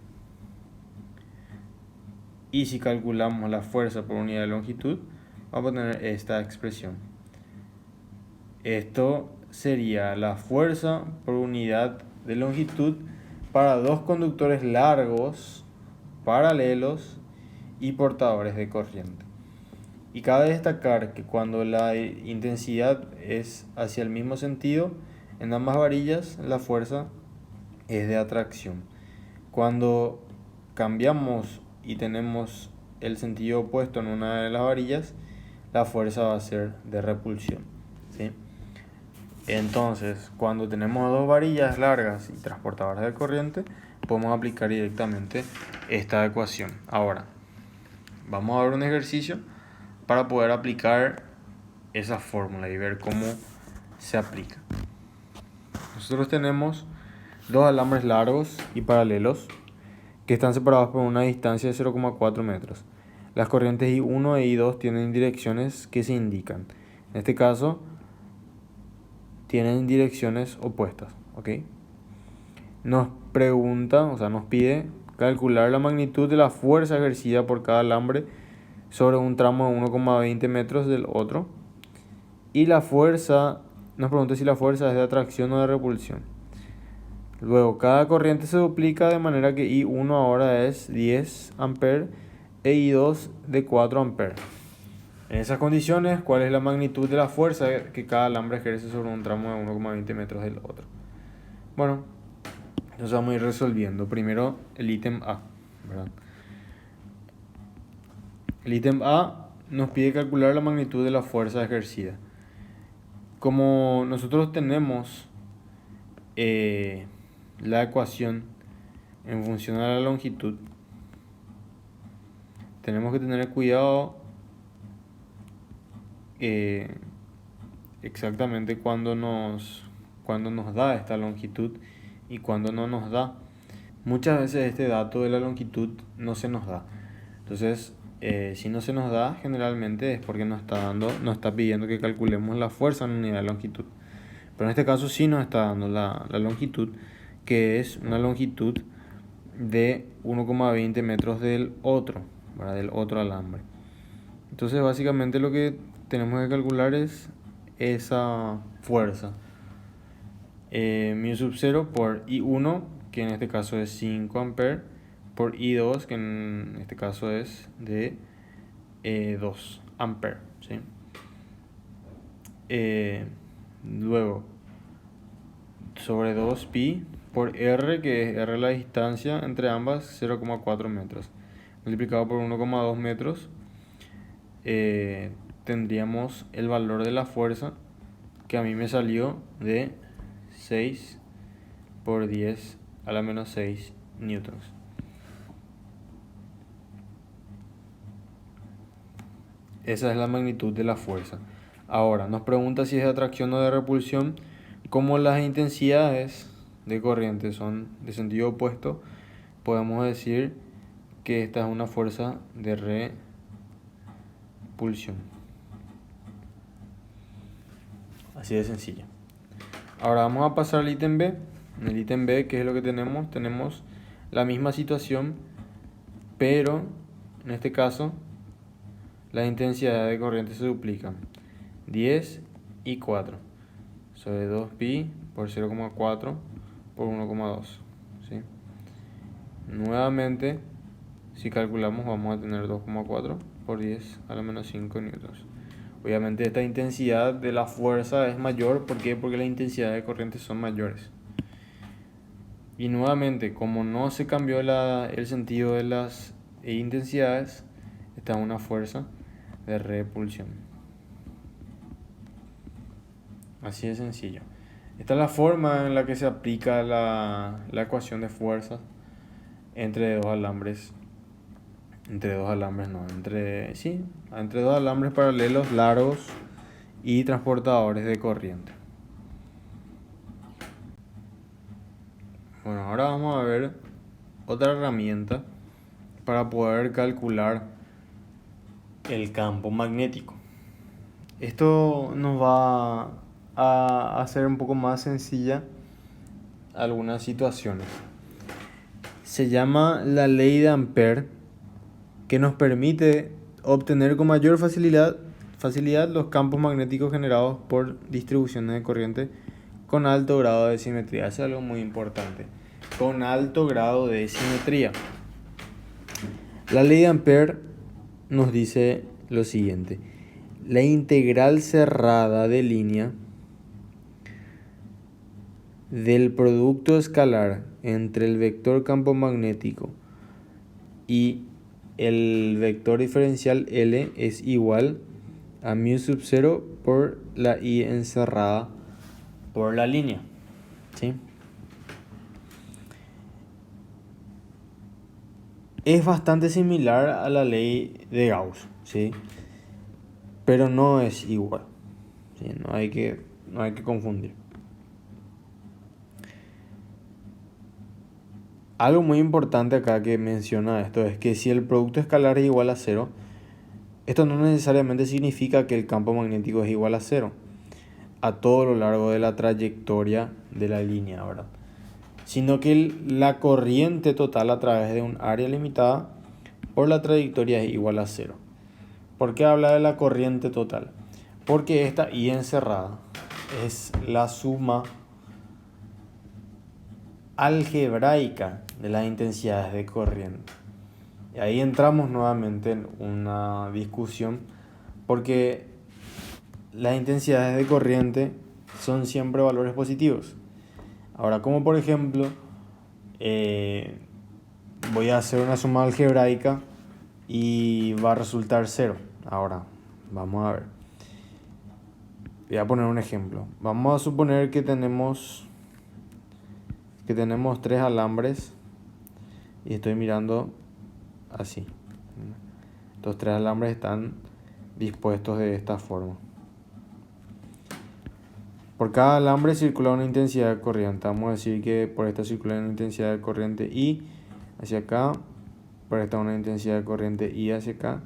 Y si calculamos la fuerza por unidad de longitud, vamos a tener esta expresión. Esto sería la fuerza por unidad de longitud para dos conductores largos, paralelos y portadores de corriente. Y cabe destacar que cuando la intensidad es hacia el mismo sentido, en ambas varillas la fuerza es de atracción. Cuando cambiamos y tenemos el sentido opuesto en una de las varillas, la fuerza va a ser de repulsión, ¿sí? Entonces, cuando tenemos dos varillas largas y transportadoras de corriente, podemos aplicar directamente esta ecuación. Ahora, vamos a ver un ejercicio para poder aplicar esa fórmula y ver cómo se aplica. Nosotros tenemos dos alambres largos y paralelos que están separados por una distancia de 0,4 metros. Las corrientes I1 e I2 tienen direcciones que se indican. En este caso, tienen direcciones opuestas, ¿ok? Nos pregunta, o sea, nos pide calcular la magnitud de la fuerza ejercida por cada alambre sobre un tramo de 1,20 metros del otro. Y la fuerza, nos pregunta si la fuerza es de atracción o de repulsión. Luego, cada corriente se duplica de manera que I1 ahora es 10 amperes e I2 de 4 amperes. En esas condiciones, ¿cuál es la magnitud de la fuerza que cada alambre ejerce sobre un tramo de 1,20 metros del otro? Bueno, entonces vamos a ir resolviendo. Primero el ítem A, ¿verdad? El ítem A nos pide calcular la magnitud de la fuerza ejercida. Como nosotros tenemos la ecuación en función a la longitud, tenemos que tener cuidado exactamente cuando nos da esta longitud y cuando no nos da. Muchas veces este dato de la longitud no se nos da. Entonces, si no se nos da, generalmente es porque nos está pidiendo que calculemos la fuerza en unidad de longitud. Pero en este caso sí nos está dando la longitud, que es una longitud de 1,20 metros del otro, ¿verdad? Del otro alambre. Entonces, básicamente lo que tenemos que calcular es esa fuerza. μ sub 0 por I1, que en este caso es 5 amperes, por I2, que en este caso es de 2 amperes, ¿sí? Luego, sobre 2pi por R, que es R la distancia entre ambas, 0,4 metros, multiplicado por 1,2 metros, tendríamos el valor de la fuerza, que a mí me salió de 6 por 10 a la menos 6 newtons. Esa es la magnitud de la fuerza. Ahora, nos pregunta si es de atracción o de repulsión. Como las intensidades de corriente son de sentido opuesto, podemos decir que esta es una fuerza de repulsión. Así de sencillo. Ahora vamos a pasar al ítem B. En el ítem B, ¿qué es lo que tenemos? Tenemos la misma situación, pero en este caso las intensidades de corriente se duplican. 10 y 4 sobre 2pi por 0,4 por 1,2. ¿Sí? Nuevamente, si calculamos, vamos a tener 2,4 por 10 a la menos 5 newtons. Obviamente esta intensidad de la fuerza es mayor. ¿Por qué? Porque las intensidades de corriente son mayores. Y nuevamente, como no se cambió el sentido de las intensidades, está una fuerza de repulsión. Así de sencillo. Esta es la forma en la que se aplica la ecuación de fuerzas entre dos alambres. Entre dos alambres paralelos largos y transportadores de corriente. Bueno, ahora vamos a ver otra herramienta para poder calcular el campo magnético. Esto nos va a hacer un poco más sencilla algunas situaciones. Se llama la ley de Ampère, que nos permite obtener con mayor facilidad los campos magnéticos generados por distribuciones de corriente con alto grado de simetría. Eso es algo muy importante. Con alto grado de simetría. La ley de Ampère nos dice lo siguiente: la integral cerrada de línea del producto escalar entre el vector campo magnético y el vector diferencial L es igual a mu sub 0 por la I encerrada por la línea. ¿Sí? Es bastante similar a la ley de Gauss, ¿sí? Pero no es igual, ¿sí? No hay que confundir. Algo muy importante acá que menciona esto es que si el producto escalar es igual a 0, esto no necesariamente significa que el campo magnético es igual a 0 a todo lo largo de la trayectoria de la línea, ¿verdad? Sino que la corriente total a través de un área limitada por la trayectoria es igual a 0. ¿Por qué habla de la corriente total? Porque esta I encerrada es la suma algebraica de las intensidades de corriente. Y ahí entramos nuevamente en una discusión, porque las intensidades de corriente son siempre valores positivos. Ahora, como por ejemplo, voy a hacer una suma algebraica y va a resultar 0. Ahora, vamos a ver. Voy a poner un ejemplo. Vamos a suponer que tenemos 3 alambres y estoy mirando así. Estos 3 alambres están dispuestos de esta forma. Por cada alambre circula una intensidad de corriente. Vamos a decir que por esta circula una intensidad de corriente I hacia acá, por esta una intensidad de corriente I hacia acá,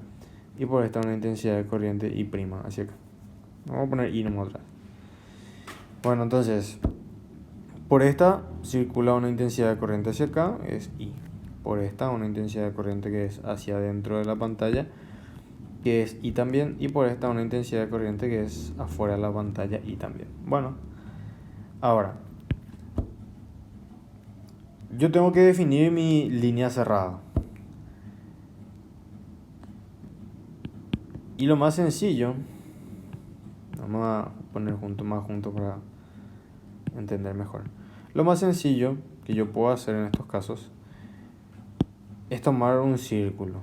y por esta una intensidad de corriente I' hacia acá. Vamos a poner I nomás atrás. Bueno, entonces, por esta circula una intensidad de corriente hacia acá, es I. Por esta una intensidad de corriente que es hacia adentro de la pantalla, que es I también. Y por esta una intensidad de corriente que es afuera de la pantalla, I también. Bueno, ahora yo tengo que definir mi línea cerrada. Y lo más sencillo, vamos a poner más juntos para entender mejor. Lo más sencillo que yo puedo hacer en estos casos es tomar un círculo.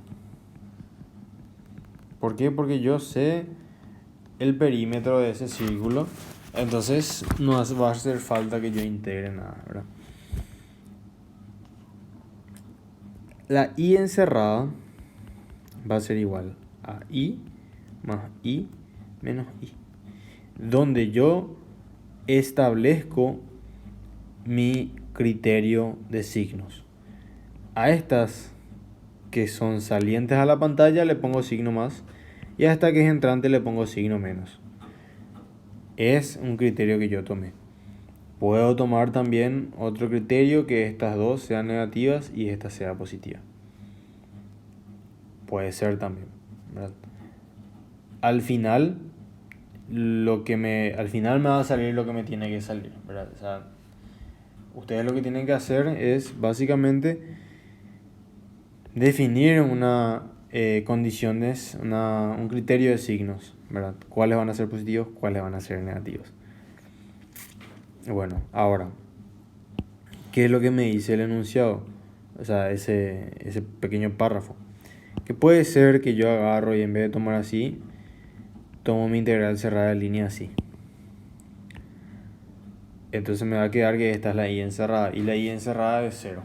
¿Por qué? Porque yo sé el perímetro de ese círculo, entonces no va a hacer falta que yo integre nada, ¿verdad? La i encerrada va a ser igual a i más i menos i, donde yo establezco mi criterio de signos. A estas que son salientes a la pantalla le pongo signo más, y a esta que es entrante le pongo signo menos. Es un criterio que yo tomé. Puedo tomar también otro criterio, que estas dos sean negativas y esta sea positiva. Puede ser también, ¿verdad? Al final me va a salir lo que me tiene que salir, ¿verdad? O sea, ustedes lo que tienen que hacer es básicamente definir condiciones, un criterio de signos, ¿verdad? Cuáles van a ser positivos, cuáles van a ser negativos. Bueno, ahora, ¿qué es lo que me dice el enunciado? O sea, ese pequeño párrafo. Que puede ser que yo agarro y en vez de tomar así, tomo mi integral cerrada de línea así. Entonces me va a quedar que esta es la i encerrada, y la i encerrada es 0.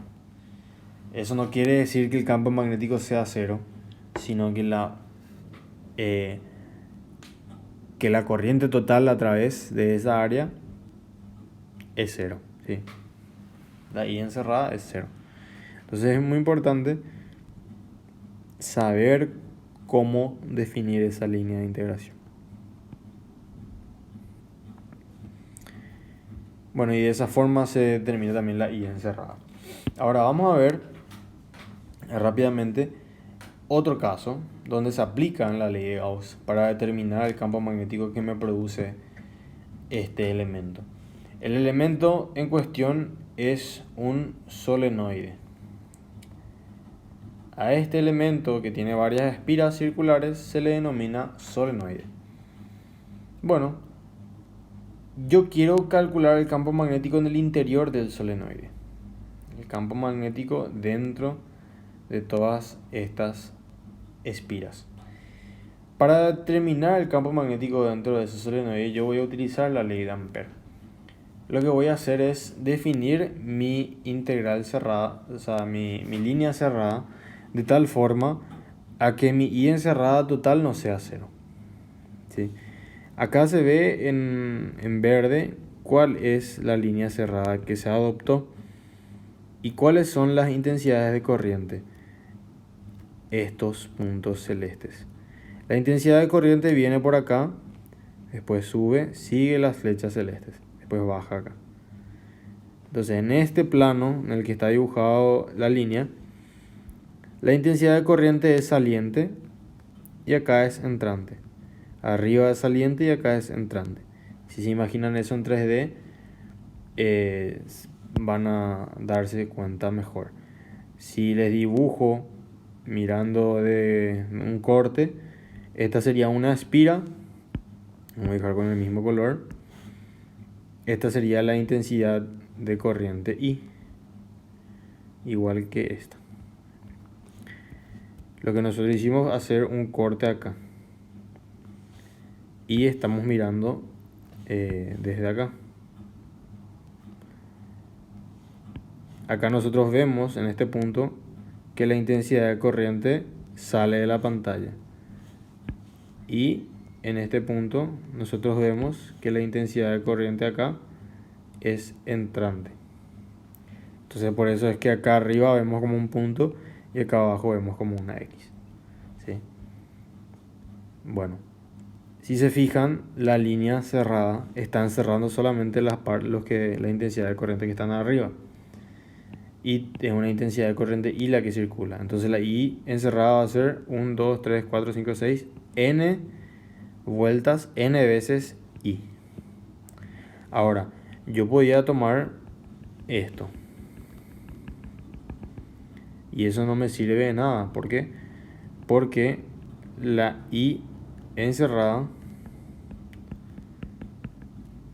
Eso no quiere decir que el campo magnético sea 0, sino que la corriente total a través de esa área es 0, ¿sí? La i encerrada es 0. Entonces es muy importante saber cómo definir esa línea de integración. Bueno, y de esa forma se determina también la i encerrada. Ahora vamos a ver rápidamente otro caso donde se aplica la ley de Gauss para determinar el campo magnético que me produce este elemento. El elemento en cuestión es un solenoide. A este elemento, que tiene varias espiras circulares, se le denomina solenoide. Bueno, yo quiero calcular el campo magnético en el interior del solenoide. El campo magnético dentro de todas estas espiras. Para determinar el campo magnético dentro de ese solenoide, yo voy a utilizar la ley de Ampère. Lo que voy a hacer es definir mi integral cerrada, o sea, mi línea cerrada, de tal forma a que mi i encerrada total no sea 0. ¿Sí? Acá se ve en verde cuál es la línea cerrada que se adoptó y cuáles son las intensidades de corriente. Estos puntos celestes. La intensidad de corriente viene por acá, después sube, sigue las flechas celestes, después baja acá. Entonces en este plano en el que está dibujado la línea, la intensidad de corriente es saliente y acá es entrante. Arriba es saliente y acá es entrante. Si se imaginan eso en 3D, van a darse cuenta mejor. Si les dibujo mirando de un corte, esta sería una espira. Vamos a dejar con el mismo color. Esta sería la intensidad de corriente I, igual que esta. Lo que nosotros hicimos es hacer un corte acá. Y estamos mirando desde acá. Acá nosotros vemos en este punto que la intensidad de corriente sale de la pantalla. Y en este punto nosotros vemos que la intensidad de corriente acá es entrante. Entonces por eso es que acá arriba vemos como un punto y acá abajo vemos como una X. ¿Sí? Bueno, si se fijan, la línea cerrada está encerrando solamente la intensidad de corriente que están arriba. Y es una intensidad de corriente I la que circula. Entonces la I encerrada va a ser 1, 2, 3, 4, 5, 6, N vueltas, N veces I. Ahora, yo podía tomar esto. Y eso no me sirve de nada. ¿Por qué? Porque la I encerrada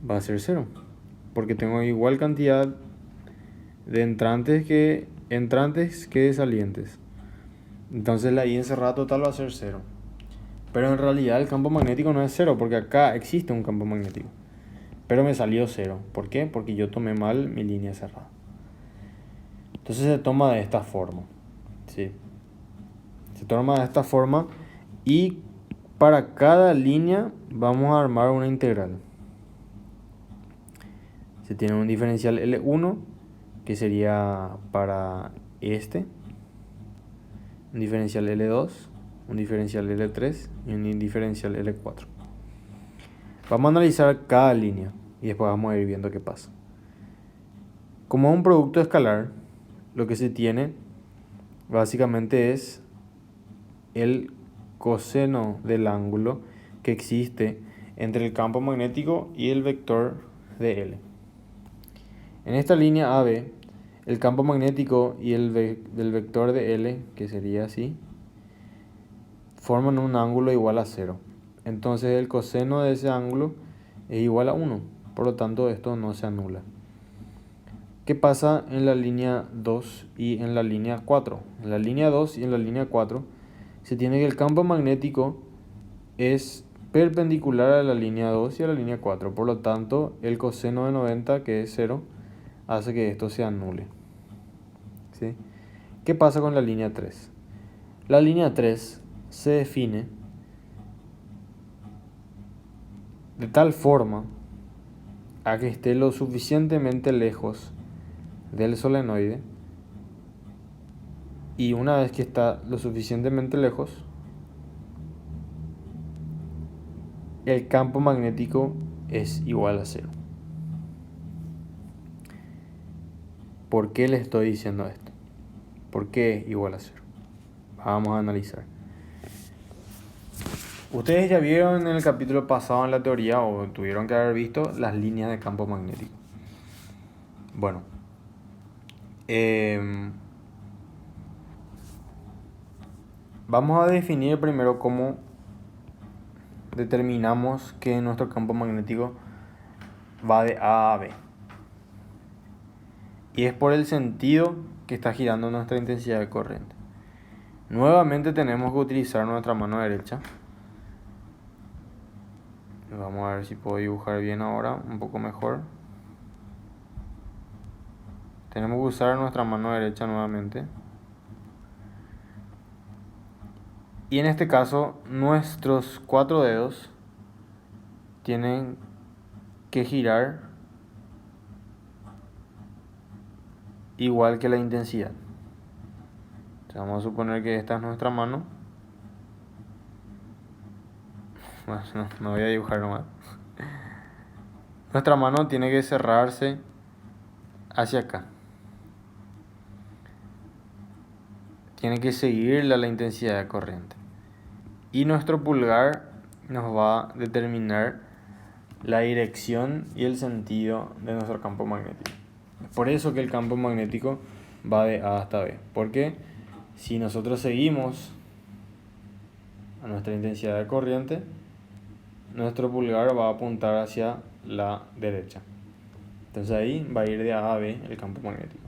va a ser 0. Porque tengo igual cantidad de entrantes que de salientes. Entonces la I encerrada total va a ser cero. Pero en realidad el campo magnético no es cero, porque acá existe un campo magnético. Pero me salió cero. ¿Por qué? Porque yo tomé mal mi línea cerrada. Entonces se toma de esta forma. ¿Sí? Se toma de esta forma y para cada línea vamos a armar una integral. Se tiene un diferencial L1 que sería para este, un diferencial L2, un diferencial L3 y un diferencial L4. Vamos a analizar cada línea y después vamos a ir viendo qué pasa. Como es un producto escalar, lo que se tiene básicamente es el coseno del ángulo que existe entre el campo magnético y el vector de L. En esta línea AB, el campo magnético y el vector de L, que sería así, forman un ángulo igual a 0. Entonces el coseno de ese ángulo es igual a 1. Por lo tanto, esto no se anula. ¿Qué pasa en la línea 2 y en la línea 4? En la línea 2 y en la línea 4 se tiene que el campo magnético es perpendicular a la línea 2 y a la línea 4. Por lo tanto, el coseno de 90, que es 0, hace que esto se anule. ¿Sí? ¿Qué pasa con la línea 3? La línea 3 se define de tal forma a que esté lo suficientemente lejos del solenoide, y una vez que está lo suficientemente lejos, el campo magnético es igual a 0. ¿Por qué le estoy diciendo esto? ¿Por qué es igual a 0? Vamos a analizar. Ustedes ya vieron en el capítulo pasado en la teoría, o tuvieron que haber visto, las líneas de campo magnético. Bueno, vamos a definir primero cómo determinamos que nuestro campo magnético va de A a B. Y es por el sentido que está girando nuestra intensidad de corriente. Nuevamente tenemos que utilizar nuestra mano derecha. Vamos a ver si puedo dibujar bien ahora, un poco mejor. Tenemos que usar nuestra mano derecha nuevamente. Y en este caso, nuestros 4 dedos tienen que girar igual que la intensidad. Entonces vamos a suponer que esta es nuestra mano. Bueno, no voy a dibujar nomás. Nuestra mano tiene que cerrarse hacia acá. Tiene que seguirle a la intensidad de corriente. Y nuestro pulgar nos va a determinar la dirección y el sentido de nuestro campo magnético. Es por eso que el campo magnético va de A hasta B. Porque si nosotros seguimos a nuestra intensidad de corriente, nuestro pulgar va a apuntar hacia la derecha. Entonces ahí va a ir de A a B el campo magnético.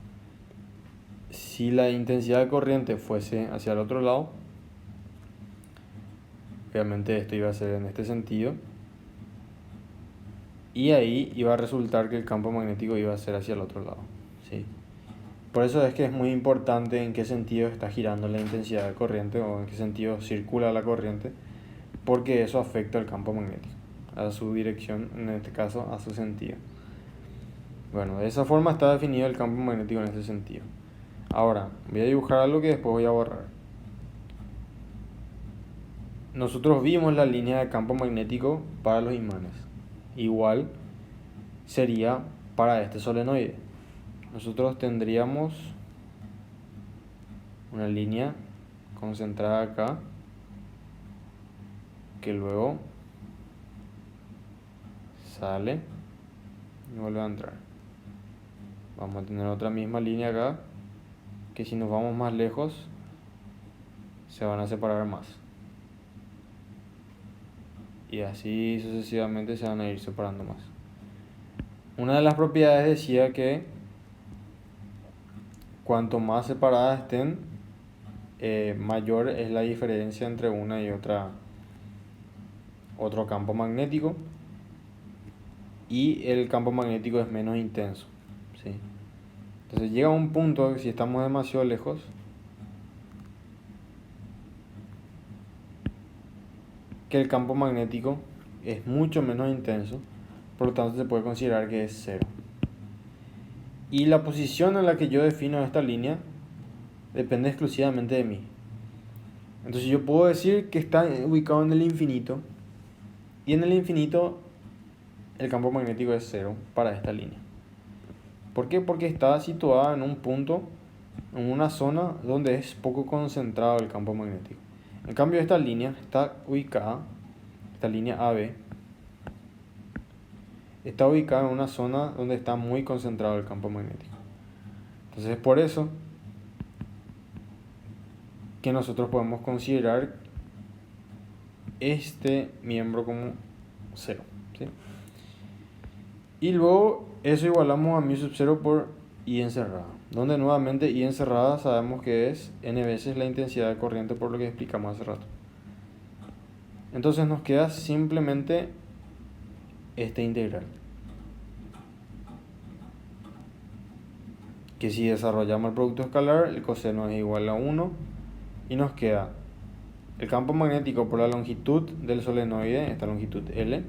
Si la intensidad de corriente fuese hacia el otro lado, obviamente esto iba a ser en este sentido, y ahí iba a resultar que el campo magnético iba a ser hacia el otro lado, ¿sí? Por eso es que es muy importante en qué sentido está girando la intensidad de corriente o en qué sentido circula la corriente, porque eso afecta al campo magnético, a su dirección, en este caso a su sentido. Bueno, de esa forma está definido el campo magnético en este sentido. Ahora, voy a dibujar algo que después voy a borrar. Nosotros vimos la línea de campo magnético para los imanes. Igual sería para este solenoide. Nosotros tendríamos una línea concentrada acá, que luego sale y vuelve a entrar. Vamos a tener otra misma línea acá, que si nos vamos más lejos se van a separar más, y así sucesivamente se van a ir separando más. Una de las propiedades decía que cuanto más separadas estén, mayor es la diferencia entre una y otro campo magnético, y el campo magnético es menos intenso, ¿sí? Entonces llega un punto que si estamos demasiado lejos, que el campo magnético es mucho menos intenso, por lo tanto se puede considerar que es cero. Y la posición en la que yo defino esta línea depende exclusivamente de mí. Entonces yo puedo decir que está ubicado en el infinito, y en el infinito el campo magnético es cero para esta línea. ¿Por qué? Porque está situada en un punto, en una zona donde es poco concentrado el campo magnético. En cambio, esta línea está ubicada, esta línea AB, está ubicada en una zona donde está muy concentrado el campo magnético. Entonces es por eso que nosotros podemos considerar este miembro como cero, ¿sí? Y luego eso igualamos a mu sub 0 por I encerrada, donde nuevamente I encerrada sabemos que es n veces la intensidad de corriente, por lo que explicamos hace rato. Entonces nos queda simplemente este integral, que si desarrollamos el producto escalar, el coseno es igual a 1, y nos queda el campo magnético por la longitud del solenoide, esta longitud L,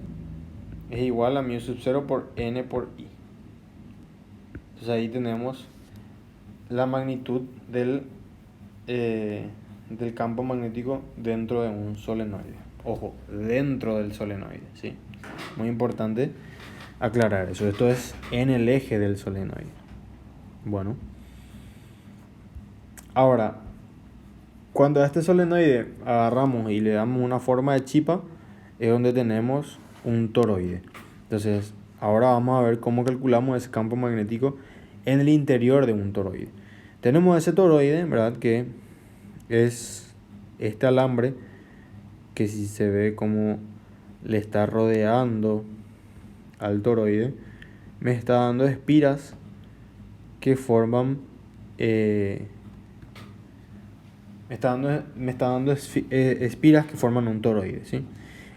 es igual a mu sub 0 por n por I. Entonces ahí tenemos la magnitud del campo magnético dentro de un solenoide. Ojo, dentro del solenoide, ¿sí? Muy importante aclarar eso. Esto es en el eje del solenoide. Bueno. Ahora, cuando a este solenoide agarramos y le damos una forma de chipa, es donde tenemos un toroide. Entonces, ahora vamos a ver cómo calculamos ese campo magnético en el interior de un toroide. Tenemos ese toroide, ¿verdad? Que es este alambre que si se ve como le está rodeando al toroide, me está dando espiras que forman me está dando espiras que forman un toroide, ¿sí?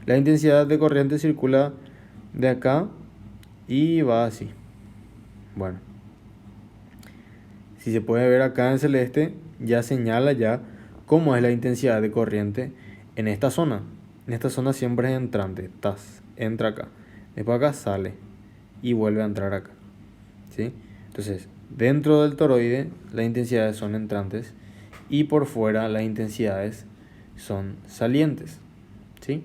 La intensidad de corriente circula de acá y va así. Bueno, si se puede ver acá en celeste, ya señala ya cómo es la intensidad de corriente en esta zona. En esta zona siempre es entrante, entra acá, después acá sale y vuelve a entrar acá, ¿sí? Entonces, dentro del toroide las intensidades son entrantes y por fuera las intensidades son salientes, ¿sí?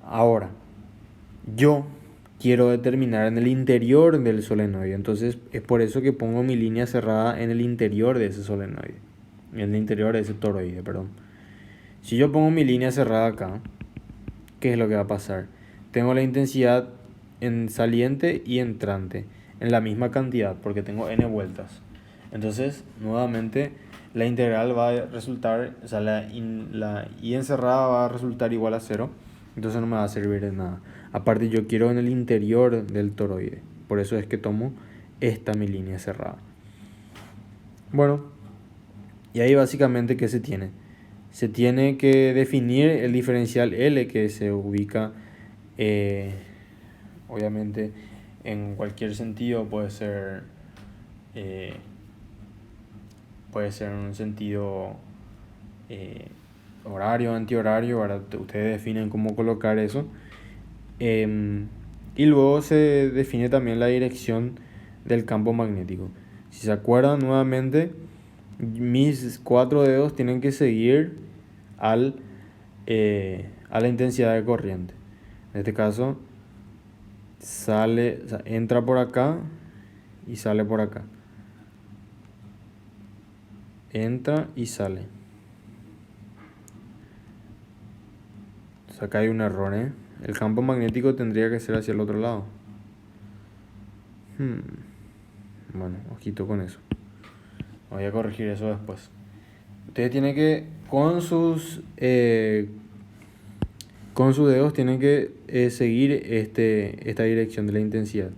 Ahora, yo quiero determinar en el interior del solenoide, entonces es por eso que pongo mi línea cerrada en el interior de ese solenoide, en el interior de ese toroide, perdón. Si yo pongo mi línea cerrada acá, ¿qué es lo que va a pasar? Tengo la intensidad en saliente y entrante en la misma cantidad porque tengo n vueltas. Entonces, nuevamente, la integral va a resultar, o sea, la I encerrada va a resultar igual a 0. Entonces no me va a servir de nada. Aparte, yo quiero en el interior del toroide. Por eso es que tomo esta mi línea cerrada. Bueno, y ahí básicamente, ¿qué se tiene? Se tiene que definir el diferencial L, que se ubica, obviamente, en cualquier sentido. Puede ser en un sentido horario, antihorario. Ahora ustedes definen cómo colocar eso. Y luego se define también la dirección del campo magnético. Si se acuerdan nuevamente, mis 4 dedos tienen que seguir a la intensidad de corriente. En este caso, entra por acá y sale por acá. Entra y sale. Entonces acá hay un error, ¿eh? El campo magnético tendría que ser hacia el otro lado. Bueno, ojito con eso. Voy a corregir eso después. Ustedes tienen que, con sus dedos, tienen que seguir esta dirección de la intensidad.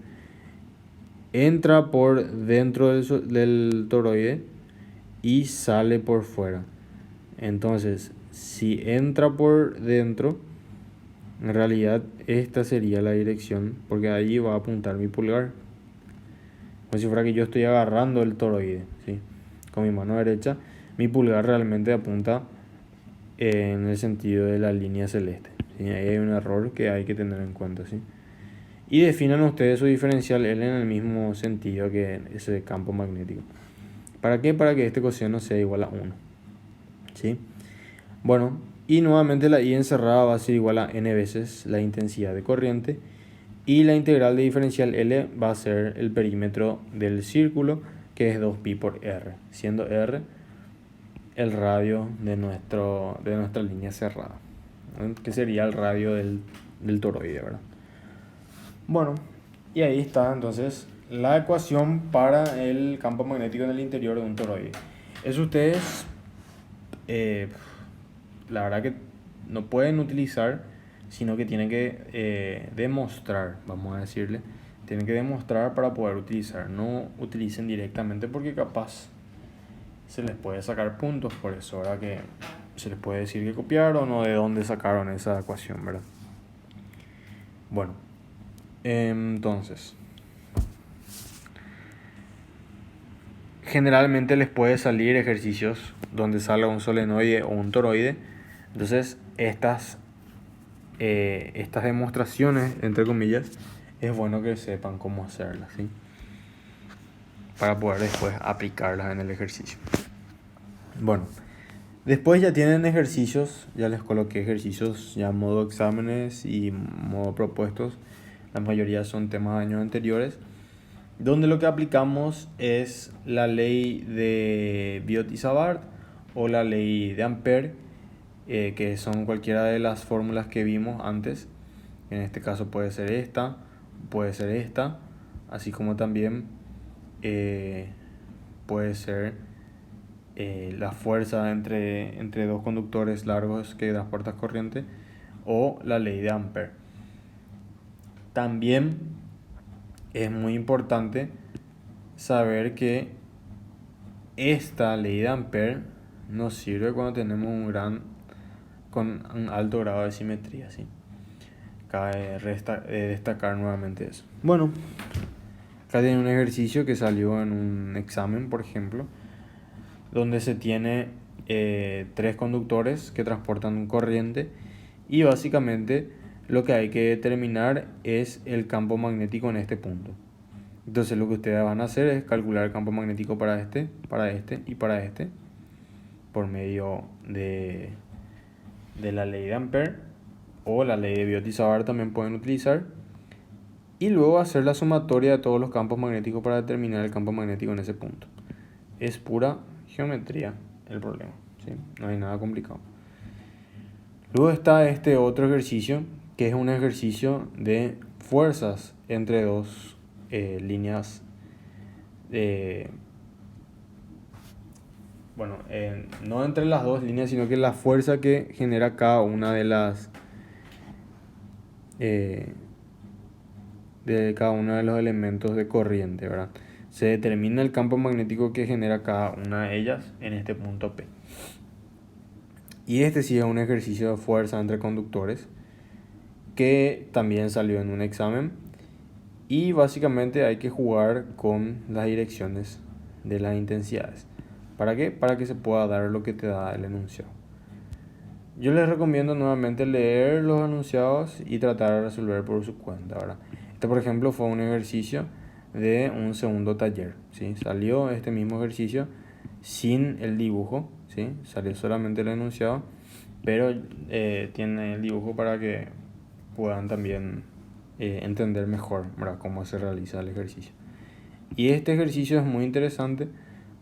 entra por dentro del toroide y sale por fuera. Entonces, si entra por dentro, en realidad esta sería la dirección, porque ahí va a apuntar mi pulgar. Como si fuera que yo estoy agarrando el toroide, ¿sí? Con mi mano derecha, mi pulgar realmente apunta en el sentido de la línea celeste, ¿sí? Ahí hay un error que hay que tener en cuenta, ¿sí? Y definan ustedes su diferencial L en el mismo sentido que ese campo magnético. ¿Para qué? Para que este coseno sea igual a 1, ¿sí? Bueno, y nuevamente la I encerrada va a ser igual a n veces la intensidad de corriente, y la integral de diferencial L va a ser el perímetro del círculo, que es 2pi por r, siendo r el radio de nuestra línea cerrada, ¿no? Que sería el radio del toroide, ¿verdad? Bueno, y ahí está entonces la ecuación para el campo magnético en el interior de un toroide. Eso ustedes, la verdad que no pueden utilizar, sino que tienen que demostrar, vamos a decirle. Tienen que demostrar para poder utilizar. No utilicen directamente porque capaz se les puede sacar puntos por eso, ¿verdad? Que se les puede decir que copiaron o de dónde sacaron esa ecuación, ¿verdad? Bueno, entonces, generalmente les puede salir ejercicios donde salga un solenoide o un toroide. Entonces, estas demostraciones, entre comillas, es bueno que sepan cómo hacerlas, ¿sí? Para poder después aplicarlas en el ejercicio. Bueno, después ya tienen ejercicios, ya les coloqué ejercicios ya modo exámenes y modo propuestos. La mayoría son temas de años anteriores, donde lo que aplicamos es la ley de Biot-Savart o la ley de Ampère, que son cualquiera de las fórmulas que vimos antes. En este caso puede ser esta, así como también puede ser la fuerza entre dos conductores largos que transportan corriente, o la ley de Ampère. También es muy importante saber que esta ley de Ampère nos sirve cuando tenemos con un alto grado de simetría, ¿sí? Cabe destacar nuevamente eso. Bueno, acá tiene un ejercicio que salió en un examen, por ejemplo, donde se tiene 3 conductores que transportan corriente, y básicamente lo que hay que determinar es el campo magnético en este punto. Entonces lo que ustedes van a hacer es calcular el campo magnético para este y para este por medio de la ley de Ampère o la ley de Biot-Savart también pueden utilizar, y luego hacer la sumatoria de todos los campos magnéticos para determinar el campo magnético en ese punto. Es pura geometría el problema, ¿sí? No hay nada complicado. Luego está este otro ejercicio, que es un ejercicio de fuerzas entre dos líneas. No entre las dos líneas, sino que la fuerza que genera cada una de cada uno de los elementos de corriente, ¿verdad? Se determina el campo magnético que genera cada una de ellas en este punto P. Y este sí es un ejercicio de fuerza entre conductores que también salió en un examen, y básicamente hay que jugar con las direcciones de las intensidades. ¿Para qué? Para que se pueda dar lo que te da el enunciado. Yo les recomiendo nuevamente leer los enunciados y tratar de resolver por su cuenta, ¿verdad? Este, por ejemplo, fue un ejercicio de un segundo taller, ¿sí? Salió este mismo ejercicio sin el dibujo, ¿sí? Salió solamente el enunciado, pero tiene el dibujo para que puedan también entender mejor, ¿verdad?, cómo se realiza el ejercicio. Y este ejercicio es muy interesante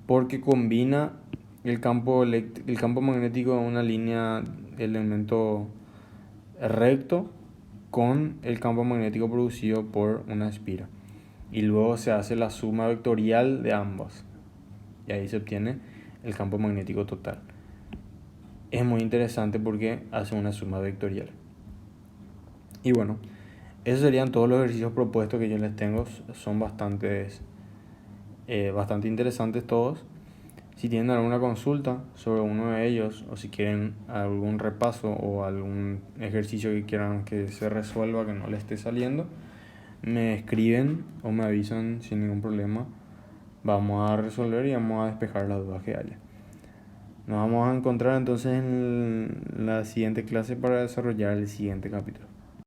porque combina el campo magnético de una línea de elemento recto con el campo magnético producido por una espira, y luego se hace la suma vectorial de ambos y ahí se obtiene el campo magnético total. Es muy interesante porque hace una suma vectorial. Y bueno, esos serían todos los ejercicios propuestos que yo les tengo. Son bastante interesantes todos. Si tienen alguna consulta sobre uno de ellos o si quieren algún repaso o algún ejercicio que quieran que se resuelva que no les esté saliendo, me escriben o me avisan sin ningún problema. Vamos a resolver y vamos a despejar las dudas que haya. Nos vamos a encontrar entonces en la siguiente clase para desarrollar el siguiente capítulo.